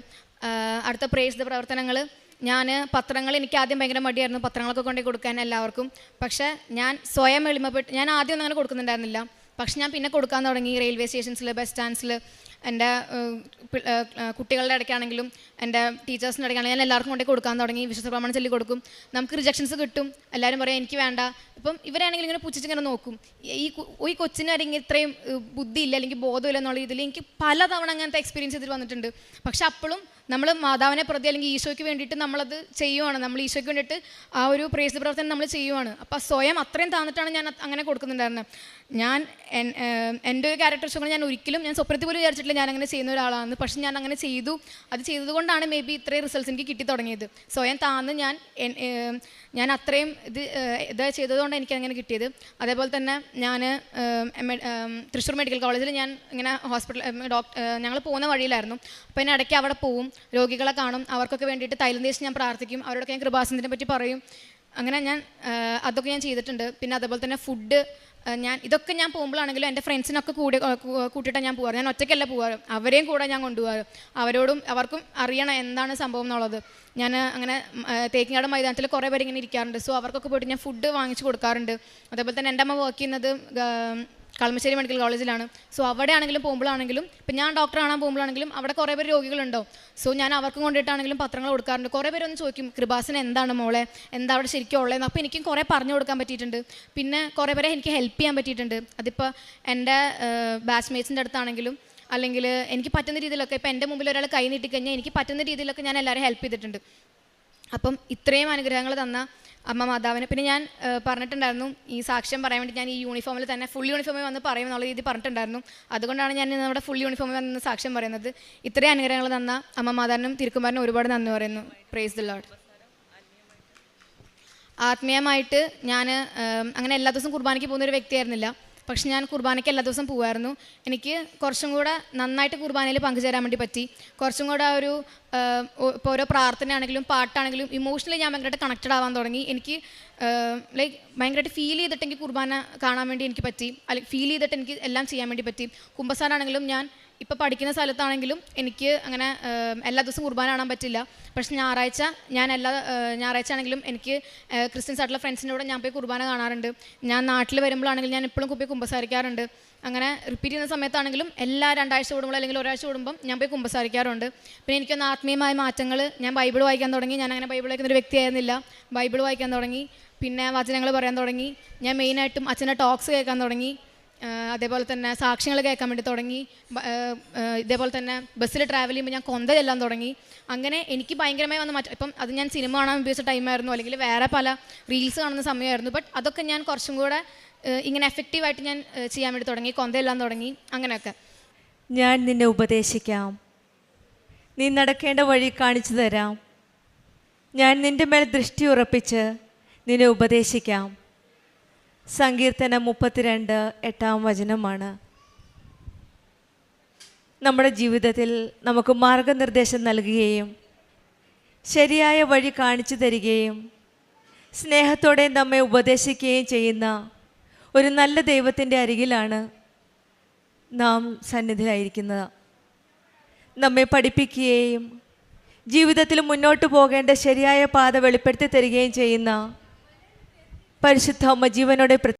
അടുത്ത പ്രേസ് പ്രവർത്തനങ്ങൾ ഞാൻ പത്രങ്ങൾ എനിക്ക് ആദ്യം ഭയങ്കര മടിയായിരുന്നു പത്രങ്ങളൊക്കെ കൊണ്ടുപോയി കൊടുക്കാൻ എല്ലാവർക്കും. പക്ഷേ ഞാൻ സ്വയം എളിമപ്പെട്ട് ഞാൻ ആദ്യം ഒന്നും അങ്ങനെ കൊടുക്കുന്നുണ്ടായിരുന്നില്ല. പക്ഷെ ഞാൻ പിന്നെ കൊടുക്കാൻ തുടങ്ങി. റെയിൽവേ സ്റ്റേഷൻസിൽ, ബസ് സ്റ്റാൻഡ്സിൽ, എൻ്റെ കുട്ടികളുടെ ഇടയ്ക്കാണെങ്കിലും എൻ്റെ ടീച്ചേഴ്സിൻ്റെ ഇടയ്ക്കാണെങ്കിലും ഞാൻ എല്ലാവർക്കും കൊണ്ടേ കൊടുക്കാൻ തുടങ്ങി. വിശ്വസപ്രമാണം ചൊല്ലി കൊടുക്കും. നമുക്ക് റിജക്ഷൻസ് കിട്ടും. എല്ലാവരും പറയും എനിക്ക് വേണ്ട. ഇപ്പം ഇവരാണെങ്കിൽ ഇങ്ങനെ പുച്ഛിച്ചിങ്ങനെ നോക്കും. ഈ കൊച്ചിന് വരെ ഇങ്ങനെ ഇത്രയും ബുദ്ധിയില്ല അല്ലെങ്കിൽ ബോധമില്ല എന്നുള്ള രീതിയിൽ എനിക്ക് പലതവണ അങ്ങനത്തെ എക്സ്പീരിയൻസ് ചെയ്തിട്ട് വന്നിട്ടുണ്ട്. പക്ഷെ അപ്പോഴും നമ്മൾ മാതാവിനെ പ്രതി അല്ലെങ്കിൽ ഈശോയ്ക്ക് വേണ്ടിയിട്ട് നമ്മളത് ചെയ്യുവാണ്. നമ്മൾ ഈശോയ്ക്ക് വേണ്ടിയിട്ട് ആ ഒരു പ്രേസ് പ്രവർത്തനം നമ്മൾ ചെയ്യുവാണ്. അപ്പോൾ സ്വയം അത്രയും താന്നിട്ടാണ് ഞാൻ അങ്ങനെ കൊടുക്കുന്നുണ്ടായിരുന്നത്. ഞാൻ എൻ്റെ ഒരു ക്യാരക്ടർ കൊണ്ട് ഞാൻ ഒരിക്കലും ഞാൻ സ്വപ്നത്തിൽ പോലും വിചാരിച്ചിട്ടില്ല ഞാൻ അങ്ങനെ ചെയ്യുന്ന ഒരാളാണ്. പക്ഷെ ഞാൻ അങ്ങനെ ചെയ്തു. അത് ചെയ്തതുകൊണ്ടാണ് മേ ബി ഇത്രയും റിസൾട്ട്സ് എനിക്ക് കിട്ടി തുടങ്ങിയത്. സ്വയം താന്ന് ഞാൻ അത്രയും ഇത് ചെയ്തതുകൊണ്ട് എനിക്ക് അങ്ങനെ കിട്ടിയത്. അതേപോലെ തന്നെ ഞാൻ തൃശ്ശൂർ മെഡിക്കൽ കോളേജിൽ ഞാൻ ഇങ്ങനെ ഞങ്ങൾ പോകുന്ന വഴിയിലായിരുന്നു. അപ്പോൾ ഞാൻ ഇടയ്ക്ക് അവിടെ പോവും, രോഗികളെ കാണും, അവർക്കൊക്കെ വേണ്ടിയിട്ട് തൈലം തേച്ച് ഞാൻ പ്രാർത്ഥിക്കും, അവരോടൊക്കെ ഞാൻ കൃപാസനത്തിനെ പറ്റി പറയും. അങ്ങനെ അതൊക്കെ ഞാൻ ചെയ്തിട്ടുണ്ട്. പിന്നെ അതേപോലെ തന്നെ ഫുഡ് ഇതൊക്കെ ഞാൻ പോകുമ്പോഴാണെങ്കിലും എൻ്റെ ഫ്രണ്ട്സിനൊക്കെ കൂട്ടിയിട്ടാണ് ഞാൻ പോകാറ്. ഞാൻ ഒറ്റയ്ക്കല്ല പോകാറ്, അവരെയും കൂടെ ഞാൻ കൊണ്ടുപോകാറ്. അവർക്കും അറിയണം എന്താണ് സംഭവം എന്നുള്ളത്. ഞാൻ അങ്ങനെ തേക്കിങ്ങാട് മൈതാനത്തിൽ കുറേ പേര് ഇങ്ങനെ ഇരിക്കാറുണ്ട്. സോ അവർക്കൊക്കെ പോയിട്ട് ഞാൻ ഫുഡ് വാങ്ങിച്ച് കൊടുക്കാറുണ്ട്. അതേപോലെ തന്നെ എൻ്റെ അമ്മ വർക്ക് ചെയ്യുന്നത് കളമശ്ശേരി മെഡിക്കൽ കോളേജിലാണ്. സോ അവിടെ ആണെങ്കിലും പോകുമ്പോഴാണെങ്കിലും ഇപ്പം ഞാൻ ഡോക്ടർ കാണാൻ പോകുമ്പോഴാണെങ്കിലും അവിടെ കുറേ പേര് രോഗികളുണ്ടോ. സോ ഞാൻ അവർക്കും കൊണ്ടിട്ടാണെങ്കിലും പത്രങ്ങൾ കൊടുക്കാറുണ്ട്. കുറേ പേര് ഒന്ന് ചോദിക്കും, കൃപാസന എന്താണ് മോളെ, എന്താ അവിടെ ശരിക്കും ഉള്ളതെന്ന്. അപ്പോൾ എനിക്കും കുറേ പറഞ്ഞു കൊടുക്കാൻ പറ്റിയിട്ടുണ്ട്. പിന്നെ കുറേ പേരെ എനിക്ക് ഹെൽപ്പ് ചെയ്യാൻ പറ്റിയിട്ടുണ്ട്. അതിപ്പോൾ എൻ്റെ ബാച്ച്മേറ്റ്സിൻ്റെ അടുത്താണെങ്കിലും അല്ലെങ്കിൽ എനിക്ക് പറ്റുന്ന രീതിയിലൊക്കെ, ഇപ്പോൾ എൻ്റെ മുമ്പിൽ ഒരാൾ കൈ നീട്ടിക്കഴിഞ്ഞാൽ എനിക്ക് പറ്റുന്ന രീതിയിലൊക്കെ ഞാൻ എല്ലാവരും ഹെൽപ്പ് ചെയ്തിട്ടുണ്ട്. അപ്പം ഇത്രയും അനുഗ്രഹങ്ങൾ തന്ന അമ്മ മാതാവിന് പിന്നെ ഞാൻ പറഞ്ഞിട്ടുണ്ടായിരുന്നു ഈ സാക്ഷ്യം പറയാൻ വേണ്ടി ഞാൻ ഈ യൂണിഫോമിൽ തന്നെ ഫുൾ യൂണിഫോമിൽ വന്ന് പറയും എന്നുള്ള രീതി പറഞ്ഞിട്ടുണ്ടായിരുന്നു. അതുകൊണ്ടാണ് ഞാൻ നമ്മുടെ ഫുൾ യൂണിഫോമിൽ വന്ന് സാക്ഷ്യം പറയുന്നത്. ഇത്രയും അനുഗ്രഹങ്ങൾ തന്ന അമ്മ മാതാവിനും തിരുക്കുമാരനും ഒരുപാട് നന്ദി പറയുന്നു. Praise the lord. ആത്മീയമായിട്ട് ഞാൻ അങ്ങനെ എല്ലാ ദിവസവും കുർബാനയ്ക്ക് പോകുന്നൊരു വ്യക്തിയായിരുന്നില്ല. പക്ഷെ ഞാൻ കുർബാനയ്ക്ക് എല്ലാ ദിവസവും പോകുമായിരുന്നു. എനിക്ക് കുറച്ചും കൂടെ നന്നായിട്ട് കുർബാനയിൽ പങ്കുചേരാൻ വേണ്ടി പറ്റി. കുറച്ചും കൂടെ ഒരു ഇപ്പോൾ ഓരോ പ്രാർത്ഥനയാണെങ്കിലും പാട്ടാണെങ്കിലും ഇമോഷണലി ഞാൻ ഭയങ്കരമായിട്ട് കണക്റ്റഡ് ആവാൻ തുടങ്ങി. എനിക്ക് ലൈക്ക് ഭയങ്കരമായിട്ട് ഫീൽ ചെയ്തിട്ട് എനിക്ക് കുർബാന കാണാൻ വേണ്ടി എനിക്ക് പറ്റി, അല്ലെങ്കിൽ ഫീൽ ചെയ്തിട്ട് എനിക്ക് എല്ലാം ചെയ്യാൻ വേണ്ടി പറ്റി. കുമ്പസാരാണെങ്കിലും ഞാൻ ഇപ്പോൾ പഠിക്കുന്ന സ്ഥലത്താണെങ്കിലും എനിക്ക് അങ്ങനെ എല്ലാ ദിവസവും കുർബാന കാണാൻ പറ്റില്ല. പക്ഷെ ഞായറാഴ്ച ഞാൻ ഞായറാഴ്ച ആണെങ്കിലും എനിക്ക് ക്രിസ്ത്യൻസ് ആയിട്ടുള്ള ഫ്രണ്ട്സിൻ്റെ കൂടെ ഞാൻ പോയി കുർബാന കാണാറുണ്ട്. ഞാൻ നാട്ടിൽ വരുമ്പോഴാണെങ്കിലും ഞാൻ എപ്പോഴും പോയി കുമ്പസാരിക്കാറുണ്ട്. അങ്ങനെ റിപ്പീറ്റ് ചെയ്യുന്ന സമയത്താണെങ്കിലും എല്ലാ 2 ആഴ്ച കൂടുമ്പോൾ അല്ലെങ്കിൽ ഒരാഴ്ച കൂടുമ്പം ഞാൻ പോയി കുമ്പസാരിക്കാറുണ്ട്. പിന്നെ എനിക്കൊന്ന് ആത്മീയമായ മാറ്റങ്ങൾ, ഞാൻ ബൈബിൾ വായിക്കാൻ തുടങ്ങി. ഞാൻ അങ്ങനെ ബൈബിൾ വായിക്കുന്ന ഒരു വ്യക്തിയായിരുന്നില്ല. ബൈബിൾ വായിക്കാൻ തുടങ്ങി, പിന്നെ വചനങ്ങൾ പറയാൻ തുടങ്ങി. ഞാൻ മെയിനായിട്ടും അച്ഛൻ്റെ ടോക്സ് കേൾക്കാൻ തുടങ്ങി. അതേപോലെ തന്നെ സാക്ഷ്യങ്ങൾ കേൾക്കാൻ വേണ്ടി തുടങ്ങി. ഇതേപോലെ തന്നെ ബസ്സിൽ ട്രാവൽ ചെയ്യുമ്പോൾ ഞാൻ കൊന്ത ചെല്ലാൻ തുടങ്ങി. അങ്ങനെ എനിക്ക് ഭയങ്കരമായി വന്ന മാറ്റം. ഇപ്പം അത് ഞാൻ സിനിമ കാണാൻ ഉപയോഗിച്ച ടൈമായിരുന്നു, അല്ലെങ്കിൽ വേറെ പല റീൽസ് കാണുന്ന സമയമായിരുന്നു. ബട്ട് അതൊക്കെ ഞാൻ കുറച്ചും കൂടെ ഇങ്ങനെ എഫക്റ്റീവായിട്ട് ഞാൻ ചെയ്യാൻ വേണ്ടി തുടങ്ങി, കൊന്തയെല്ലാം തുടങ്ങി. അങ്ങനെയൊക്കെ ഞാൻ നിന്നെ ഉപദേശിക്കാം, നീ നടക്കേണ്ട വഴി കാണിച്ചു തരാം. ഞാൻ നിൻ്റെ മേൽ ദൃഷ്ടി ഉറപ്പിച്ച് നിന്നെ ഉപദേശിക്കാം. സങ്കീർത്തനം 32:8 നമ്മുടെ ജീവിതത്തിൽ നമുക്ക് മാർഗനിർദ്ദേശം നൽകുകയും ശരിയായ വഴി കാണിച്ചു തരികയും സ്നേഹത്തോടെ നമ്മെ ഉപദേശിക്കുകയും ചെയ്യുന്ന ഒരു നല്ല ദൈവത്തിൻ്റെ അരികിലാണ് നാം സന്നിധിയിലായിരിക്കുന്നത്. നമ്മെ പഠിപ്പിക്കുകയും ജീവിതത്തിൽ മുന്നോട്ട് പോകേണ്ട ശരിയായ പാത വെളിപ്പെടുത്തി തരികയും ചെയ്യുന്ന പരിശുദ്ധ അമ്മ ജീവനോടെ